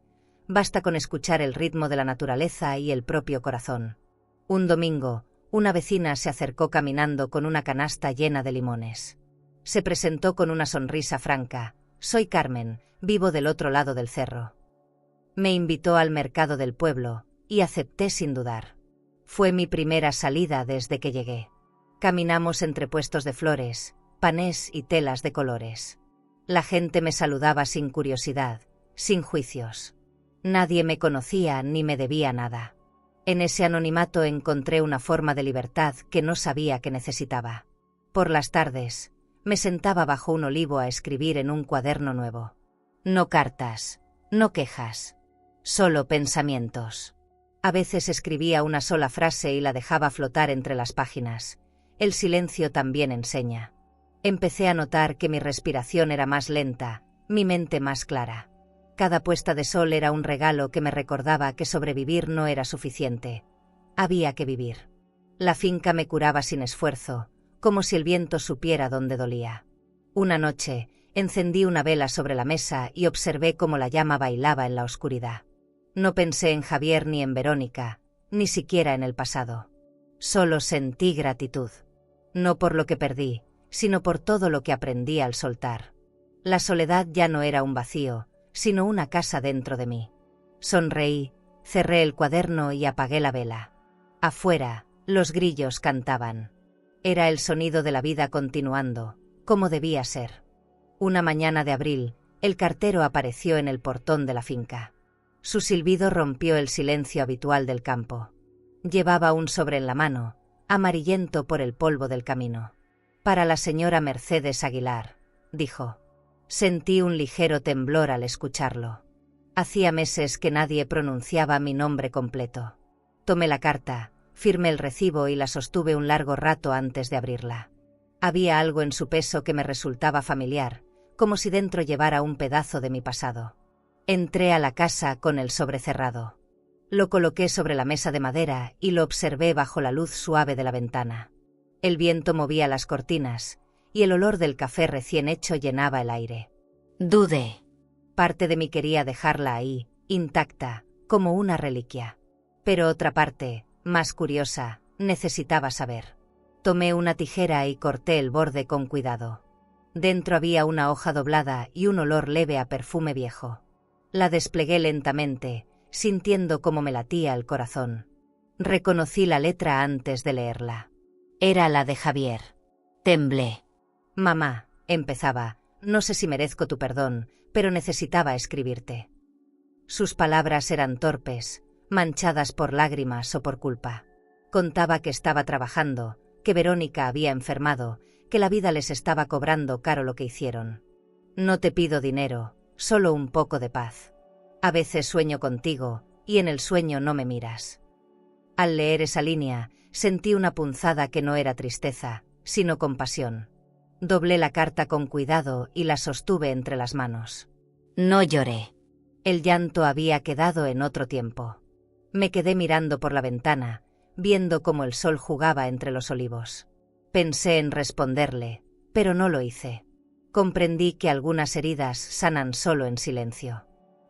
Basta con escuchar el ritmo de la naturaleza y el propio corazón. Un domingo, una vecina se acercó caminando con una canasta llena de limones. Se presentó con una sonrisa franca: «Soy Carmen, vivo del otro lado del cerro». Me invitó al mercado del pueblo, y acepté sin dudar. Fue mi primera salida desde que llegué. Caminamos entre puestos de flores, panés y telas de colores. La gente me saludaba sin curiosidad, sin juicios. Nadie me conocía ni me debía nada. En ese anonimato encontré una forma de libertad que no sabía que necesitaba. Por las tardes, me sentaba bajo un olivo a escribir en un cuaderno nuevo. No cartas, no quejas, solo pensamientos. A veces escribía una sola frase y la dejaba flotar entre las páginas. El silencio también enseña. Empecé a notar que mi respiración era más lenta, mi mente más clara. Cada puesta de sol era un regalo que me recordaba que sobrevivir no era suficiente. Había que vivir. La finca me curaba sin esfuerzo, como si el viento supiera dónde dolía. Una noche, encendí una vela sobre la mesa y observé cómo la llama bailaba en la oscuridad. No pensé en Javier ni en Verónica, ni siquiera en el pasado. Solo sentí gratitud. No por lo que perdí, sino por todo lo que aprendí al soltar. La soledad ya no era un vacío, sino una casa dentro de mí. Sonreí, cerré el cuaderno y apagué la vela. Afuera, los grillos cantaban. Era el sonido de la vida continuando, como debía ser. Una mañana de abril, el cartero apareció en el portón de la finca. Su silbido rompió el silencio habitual del campo. Llevaba un sobre en la mano, amarillento por el polvo del camino. «Para la señora Mercedes Aguilar», dijo. Sentí un ligero temblor al escucharlo. Hacía meses que nadie pronunciaba mi nombre completo. Tomé la carta, firmé el recibo y la sostuve un largo rato antes de abrirla. Había algo en su peso que me resultaba familiar, como si dentro llevara un pedazo de mi pasado. Entré a la casa con el sobre cerrado. Lo coloqué sobre la mesa de madera y lo observé bajo la luz suave de la ventana. El viento movía las cortinas, y el olor del café recién hecho llenaba el aire. Dudé. Parte de mí quería dejarla ahí, intacta, como una reliquia. Pero otra parte, más curiosa, necesitaba saber. Tomé una tijera y corté el borde con cuidado. Dentro había una hoja doblada y un olor leve a perfume viejo. La desplegué lentamente, sintiendo cómo me latía el corazón. Reconocí la letra antes de leerla. Era la de Javier. Temblé. «Mamá», empezaba, «no sé si merezco tu perdón, pero necesitaba escribirte». Sus palabras eran torpes, manchadas por lágrimas o por culpa. Contaba que estaba trabajando, que Verónica había enfermado, que la vida les estaba cobrando caro lo que hicieron. «No te pido dinero, solo un poco de paz. A veces sueño contigo, y en el sueño no me miras». Al leer esa línea, sentí una punzada que no era tristeza, sino compasión. Doblé la carta con cuidado y la sostuve entre las manos. No lloré. El llanto había quedado en otro tiempo. Me quedé mirando por la ventana, viendo cómo el sol jugaba entre los olivos. Pensé en responderle, pero no lo hice. Comprendí que algunas heridas sanan solo en silencio.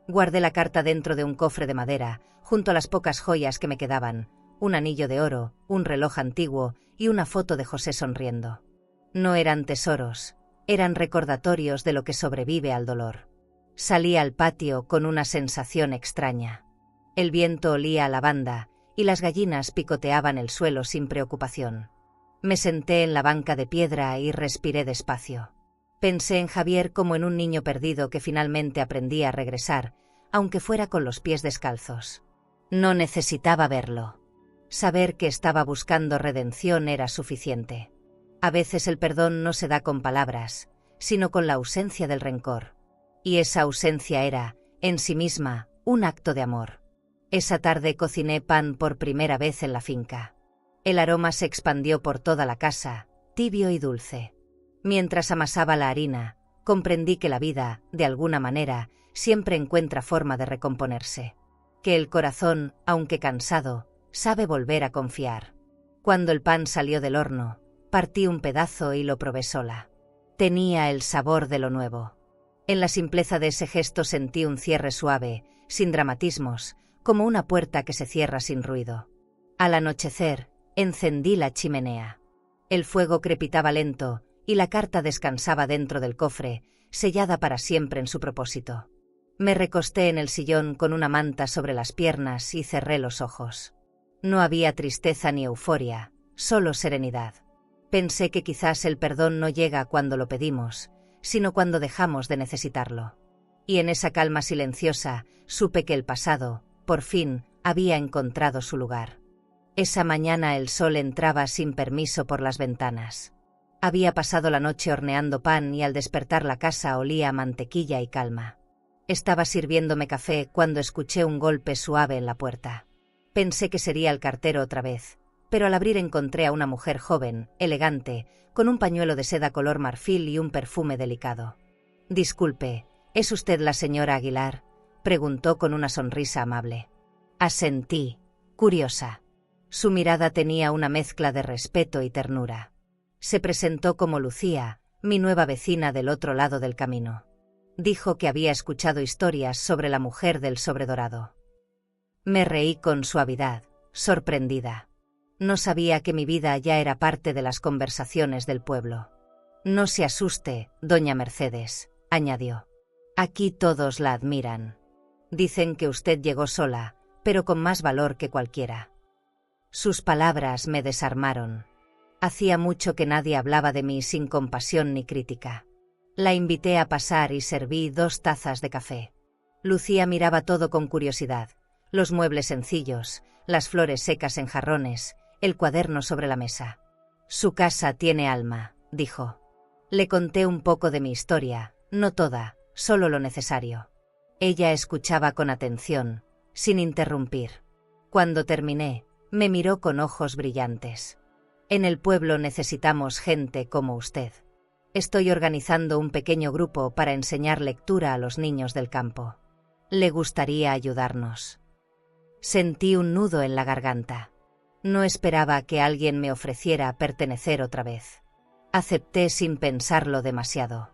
Guardé la carta dentro de un cofre de madera, junto a las pocas joyas que me quedaban, un anillo de oro, un reloj antiguo y una foto de José sonriendo. No eran tesoros, eran recordatorios de lo que sobrevive al dolor. Salí al patio con una sensación extraña. El viento olía a lavanda y las gallinas picoteaban el suelo sin preocupación. Me senté en la banca de piedra y respiré despacio. Pensé en Javier como en un niño perdido que finalmente aprendía a regresar, aunque fuera con los pies descalzos. No necesitaba verlo. Saber que estaba buscando redención era suficiente. A veces el perdón no se da con palabras, sino con la ausencia del rencor. Y esa ausencia era, en sí misma, un acto de amor. Esa tarde cociné pan por primera vez en la finca. El aroma se expandió por toda la casa, tibio y dulce. Mientras amasaba la harina, comprendí que la vida, de alguna manera, siempre encuentra forma de recomponerse. Que el corazón, aunque cansado, sabe volver a confiar. Cuando el pan salió del horno, partí un pedazo y lo probé sola. Tenía el sabor de lo nuevo. En la simpleza de ese gesto sentí un cierre suave, sin dramatismos, como una puerta que se cierra sin ruido. Al anochecer, encendí la chimenea. El fuego crepitaba lento, y la carta descansaba dentro del cofre, sellada para siempre en su propósito. Me recosté en el sillón con una manta sobre las piernas y cerré los ojos. No había tristeza ni euforia, solo serenidad. Pensé que quizás el perdón no llega cuando lo pedimos, sino cuando dejamos de necesitarlo. Y en esa calma silenciosa, supe que el pasado, por fin, había encontrado su lugar. Esa mañana el sol entraba sin permiso por las ventanas. Había pasado la noche horneando pan y al despertar la casa olía a mantequilla y calma. Estaba sirviéndome café cuando escuché un golpe suave en la puerta. Pensé que sería el cartero otra vez, pero al abrir encontré a una mujer joven, elegante, con un pañuelo de seda color marfil y un perfume delicado. «Disculpe, ¿es usted la señora Aguilar?», preguntó con una sonrisa amable. Asentí, curiosa. Su mirada tenía una mezcla de respeto y ternura. Se presentó como Lucía, mi nueva vecina del otro lado del camino. Dijo que había escuchado historias sobre la mujer del sobredorado. Me reí con suavidad, sorprendida. No sabía que mi vida ya era parte de las conversaciones del pueblo. «No se asuste, doña Mercedes», añadió. «Aquí todos la admiran. Dicen que usted llegó sola, pero con más valor que cualquiera». Sus palabras me desarmaron. Hacía mucho que nadie hablaba de mí sin compasión ni crítica. La invité a pasar y serví 2 tazas de café. Lucía miraba todo con curiosidad: los muebles sencillos, las flores secas en jarrones, el cuaderno sobre la mesa. «Su casa tiene alma», dijo. Le conté un poco de mi historia, no toda, solo lo necesario. Ella escuchaba con atención, sin interrumpir. Cuando terminé, me miró con ojos brillantes. «En el pueblo necesitamos gente como usted. Estoy organizando un pequeño grupo para enseñar lectura a los niños del campo. ¿Le gustaría ayudarnos?». Sentí un nudo en la garganta. No esperaba que alguien me ofreciera pertenecer otra vez. Acepté sin pensarlo demasiado.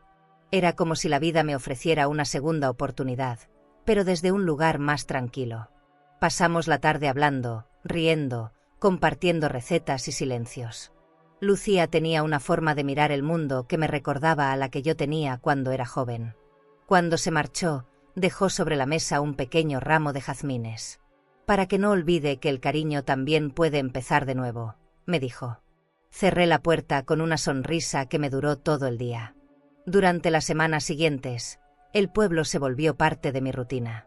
Era como si la vida me ofreciera una segunda oportunidad, pero desde un lugar más tranquilo. Pasamos la tarde hablando, riendo, compartiendo recetas y silencios. Lucía tenía una forma de mirar el mundo que me recordaba a la que yo tenía cuando era joven. Cuando se marchó, dejó sobre la mesa un pequeño ramo de jazmines. «Para que no olvide que el cariño también puede empezar de nuevo», me dijo. Cerré la puerta con una sonrisa que me duró todo el día. Durante las semanas siguientes, el pueblo se volvió parte de mi rutina.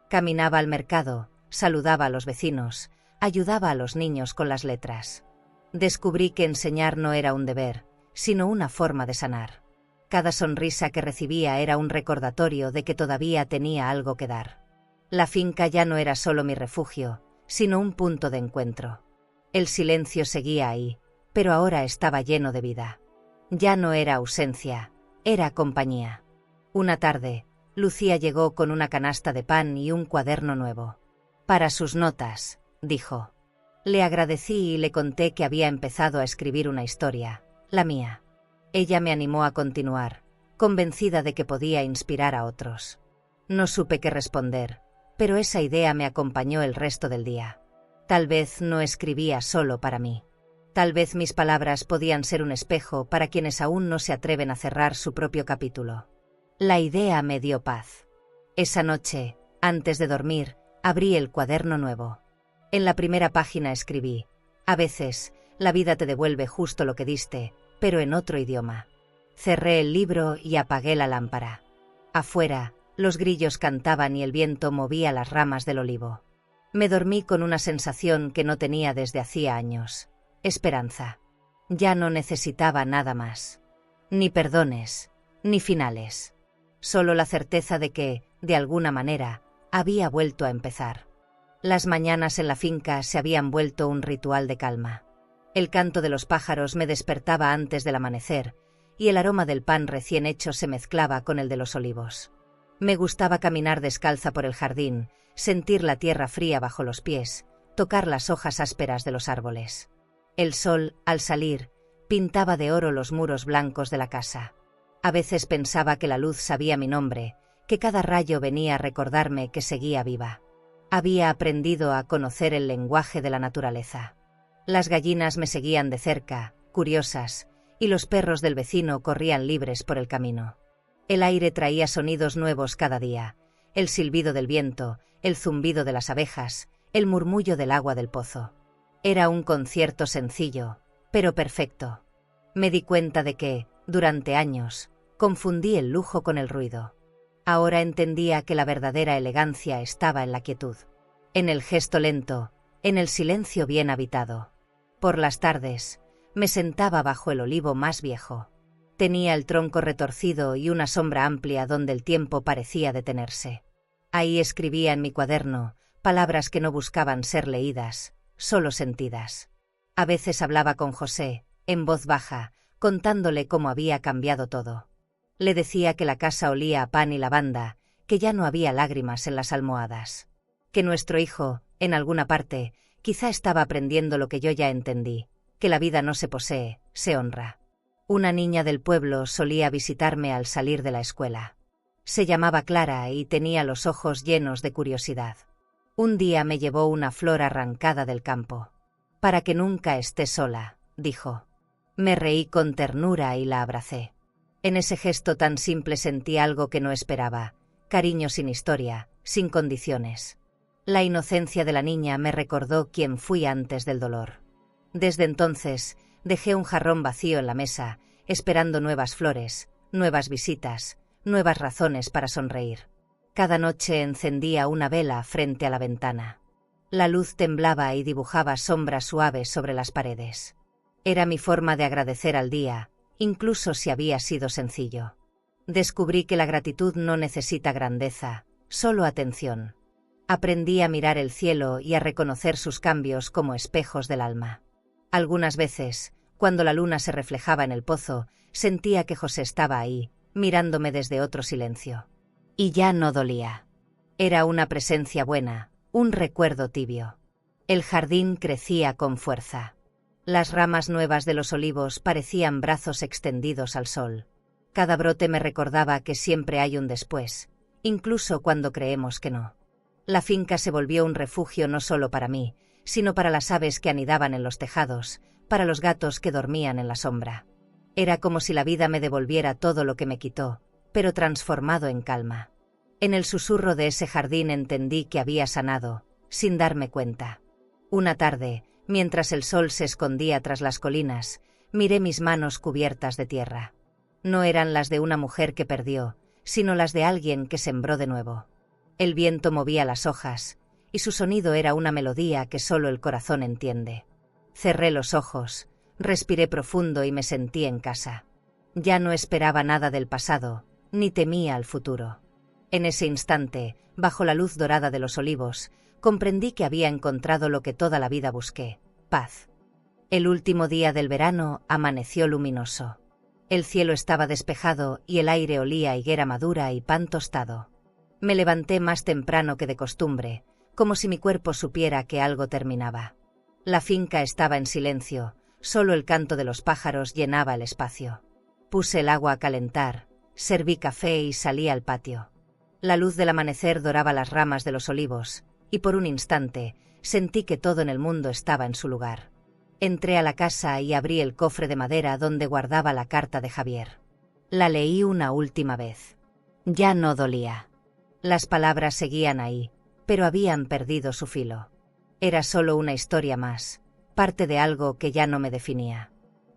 Caminaba al mercado, saludaba a los vecinos, ayudaba a los niños con las letras. Descubrí que enseñar no era un deber, sino una forma de sanar. Cada sonrisa que recibía era un recordatorio de que todavía tenía algo que dar. La finca ya no era solo mi refugio, sino un punto de encuentro. El silencio seguía ahí, pero ahora estaba lleno de vida. Ya no era ausencia, era compañía. Una tarde, Lucía llegó con una canasta de pan y un cuaderno nuevo. «Para sus notas», dijo. Le agradecí y le conté que había empezado a escribir una historia, la mía. Ella me animó a continuar, convencida de que podía inspirar a otros. No supe qué responder, pero esa idea me acompañó el resto del día. Tal vez no escribía solo para mí. Tal vez mis palabras podían ser un espejo para quienes aún no se atreven a cerrar su propio capítulo. La idea me dio paz. Esa noche, antes de dormir, abrí el cuaderno nuevo. En la primera página escribí: a veces, la vida te devuelve justo lo que diste, pero en otro idioma. Cerré el libro y apagué la lámpara. Afuera, los grillos cantaban y el viento movía las ramas del olivo. Me dormí con una sensación que no tenía desde hacía años: esperanza. Ya no necesitaba nada más. Ni perdones, ni finales. Solo la certeza de que, de alguna manera, había vuelto a empezar. Las mañanas en la finca se habían vuelto un ritual de calma. El canto de los pájaros me despertaba antes del amanecer, y el aroma del pan recién hecho se mezclaba con el de los olivos. Me gustaba caminar descalza por el jardín, sentir la tierra fría bajo los pies, tocar las hojas ásperas de los árboles. El sol, al salir, pintaba de oro los muros blancos de la casa. A veces pensaba que la luz sabía mi nombre, que cada rayo venía a recordarme que seguía viva. Había aprendido a conocer el lenguaje de la naturaleza. Las gallinas me seguían de cerca, curiosas, y los perros del vecino corrían libres por el camino. El aire traía sonidos nuevos cada día: el silbido del viento, el zumbido de las abejas, el murmullo del agua del pozo. Era un concierto sencillo, pero perfecto. Me di cuenta de que, durante años, confundí el lujo con el ruido. Ahora entendía que la verdadera elegancia estaba en la quietud, en el gesto lento, en el silencio bien habitado. Por las tardes, me sentaba bajo el olivo más viejo. Tenía el tronco retorcido y una sombra amplia donde el tiempo parecía detenerse. Ahí escribía en mi cuaderno palabras que no buscaban ser leídas, solo sentidas. A veces hablaba con José, en voz baja, contándole cómo había cambiado todo. Le decía que la casa olía a pan y lavanda, que ya no había lágrimas en las almohadas. Que nuestro hijo, en alguna parte, quizá estaba aprendiendo lo que yo ya entendí: que la vida no se posee, se honra. Una niña del pueblo solía visitarme al salir de la escuela. Se llamaba Clara y tenía los ojos llenos de curiosidad. Un día me llevó una flor arrancada del campo. «Para que nunca esté sola», dijo. Me reí con ternura y la abracé. En ese gesto tan simple sentí algo que no esperaba: cariño sin historia, sin condiciones. La inocencia de la niña me recordó quién fui antes del dolor. Desde entonces, dejé un jarrón vacío en la mesa, esperando nuevas flores, nuevas visitas, nuevas razones para sonreír. Cada noche encendía una vela frente a la ventana. La luz temblaba y dibujaba sombras suaves sobre las paredes. Era mi forma de agradecer al día, incluso si había sido sencillo. Descubrí que la gratitud no necesita grandeza, solo atención. Aprendí a mirar el cielo y a reconocer sus cambios como espejos del alma. Algunas veces, cuando la luna se reflejaba en el pozo, sentía que José estaba ahí, mirándome desde otro silencio. Y ya no dolía. Era una presencia buena, un recuerdo tibio. El jardín crecía con fuerza. Las ramas nuevas de los olivos parecían brazos extendidos al sol. Cada brote me recordaba que siempre hay un después, incluso cuando creemos que no. La finca se volvió un refugio no solo para mí, sino para las aves que anidaban en los tejados, para los gatos que dormían en la sombra. Era como si la vida me devolviera todo lo que me quitó, pero transformado en calma. En el susurro de ese jardín entendí que había sanado, sin darme cuenta. Una tarde, mientras el sol se escondía tras las colinas, miré mis manos cubiertas de tierra. No eran las de una mujer que perdió, sino las de alguien que sembró de nuevo. El viento movía las hojas, y su sonido era una melodía que solo el corazón entiende. Cerré los ojos, respiré profundo y me sentí en casa. Ya no esperaba nada del pasado, ni temía al futuro. En ese instante, bajo la luz dorada de los olivos, comprendí que había encontrado lo que toda la vida busqué: paz. El último día del verano amaneció luminoso. El cielo estaba despejado y el aire olía a higuera madura y pan tostado. Me levanté más temprano que de costumbre, como si mi cuerpo supiera que algo terminaba. La finca estaba en silencio, solo el canto de los pájaros llenaba el espacio. Puse el agua a calentar, serví café y salí al patio. La luz del amanecer doraba las ramas de los olivos, y por un instante sentí que todo en el mundo estaba en su lugar. Entré a la casa y abrí el cofre de madera donde guardaba la carta de Javier. La leí una última vez. Ya no dolía. Las palabras seguían ahí, pero habían perdido su filo. Era solo una historia más, parte de algo que ya no me definía.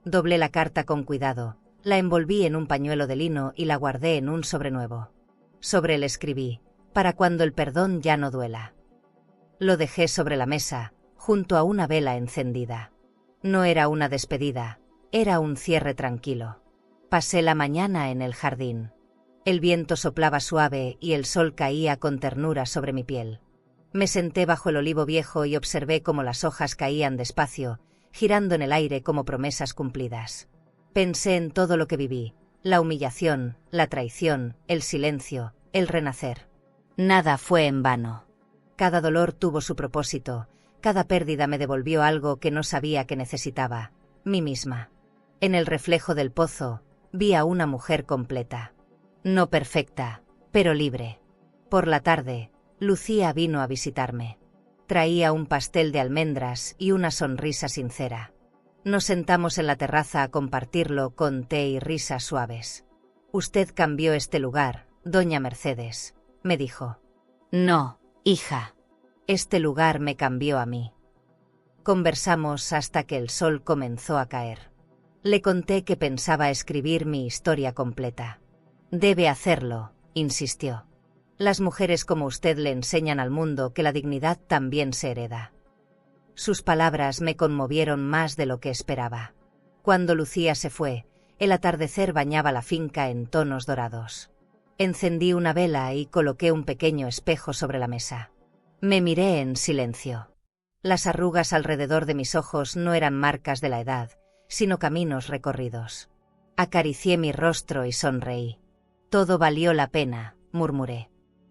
Doblé la carta con cuidado, la envolví en un pañuelo de lino y la guardé en un sobre nuevo. Sobre él escribí, para cuando el perdón ya no duela. Lo dejé sobre la mesa, junto a una vela encendida. No era una despedida, era un cierre tranquilo. Pasé la mañana en el jardín. El viento soplaba suave y el sol caía con ternura sobre mi piel. Me senté bajo el olivo viejo y observé cómo las hojas caían despacio, girando en el aire como promesas cumplidas. Pensé en todo lo que viví, la humillación, la traición, el silencio, el renacer. Nada fue en vano. Cada dolor tuvo su propósito, cada pérdida me devolvió algo que no sabía que necesitaba, mí misma. En el reflejo del pozo, vi a una mujer completa. No perfecta, pero libre. Por la tarde, Lucía vino a visitarme. Traía un pastel de almendras y una sonrisa sincera. Nos sentamos en la terraza a compartirlo con té y risas suaves. «Usted cambió este lugar, doña Mercedes», me dijo. «No, hija. Este lugar me cambió a mí». Conversamos hasta que el sol comenzó a caer. Le conté que pensaba escribir mi historia completa. «Debe hacerlo», insistió. «Las mujeres como usted le enseñan al mundo que la dignidad también se hereda». Sus palabras me conmovieron más de lo que esperaba. Cuando Lucía se fue, el atardecer bañaba la finca en tonos dorados. Encendí una vela y coloqué un pequeño espejo sobre la mesa. Me miré en silencio. Las arrugas alrededor de mis ojos no eran marcas de la edad, sino caminos recorridos. Acaricié mi rostro y sonreí. «Todo valió la pena», murmuré.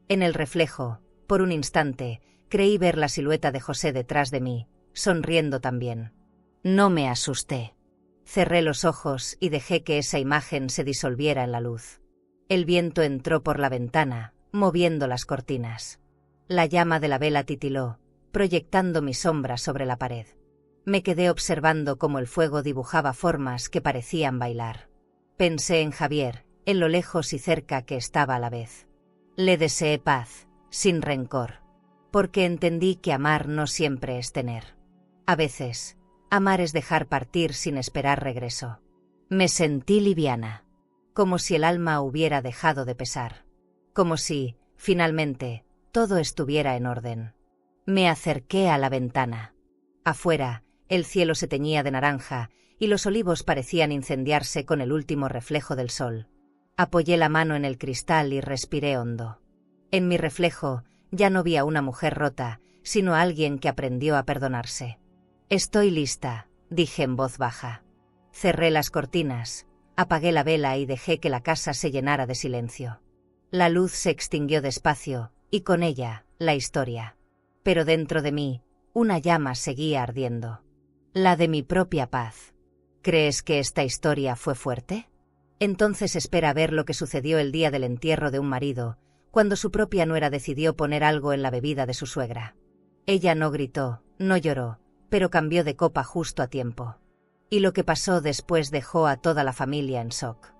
En el reflejo, por un instante, creí ver la silueta de José detrás de mí, sonriendo también. No me asusté. Cerré los ojos y dejé que esa imagen se disolviera en la luz. El viento entró por la ventana, moviendo las cortinas. La llama de la vela titiló, proyectando mi sombra sobre la pared. Me quedé observando cómo el fuego dibujaba formas que parecían bailar. Pensé en Javier, en lo lejos y cerca que estaba a la vez. Le deseé paz, sin rencor, porque entendí que amar no siempre es tener. A veces, amar es dejar partir sin esperar regreso. Me sentí liviana, como si el alma hubiera dejado de pesar, como si, finalmente, todo estuviera en orden. Me acerqué a la ventana. Afuera, el cielo se teñía de naranja y los olivos parecían incendiarse con el último reflejo del sol. Apoyé la mano en el cristal y respiré hondo. En mi reflejo ya no vi a una mujer rota, sino a alguien que aprendió a perdonarse. «Estoy lista», dije en voz baja. Cerré las cortinas, apagué la vela y dejé que la casa se llenara de silencio. La luz se extinguió despacio, y con ella, la historia. Pero dentro de mí, una llama seguía ardiendo. La de mi propia paz. ¿Crees que esta historia fue fuerte? Entonces espera a ver lo que sucedió el día del entierro de un marido, cuando su propia nuera decidió poner algo en la bebida de su suegra. Ella no gritó, no lloró, pero cambió de copa justo a tiempo. Y lo que pasó después dejó a toda la familia en shock.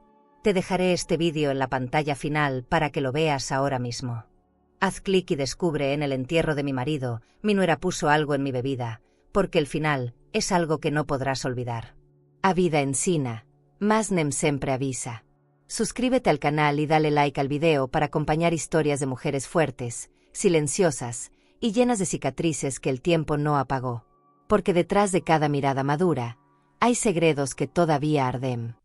Te dejaré este vídeo en la pantalla final para que lo veas ahora mismo. Haz clic y descubre en el entierro de mi marido, mi nuera puso algo en mi bebida, porque el final es algo que no podrás olvidar. A vida ensina, mas nem sempre avisa. Suscríbete al canal y dale like al video para acompañar historias de mujeres fuertes, silenciosas y llenas de cicatrices que el tiempo no apagó. Porque detrás de cada mirada madura, hay segredos que todavía arden.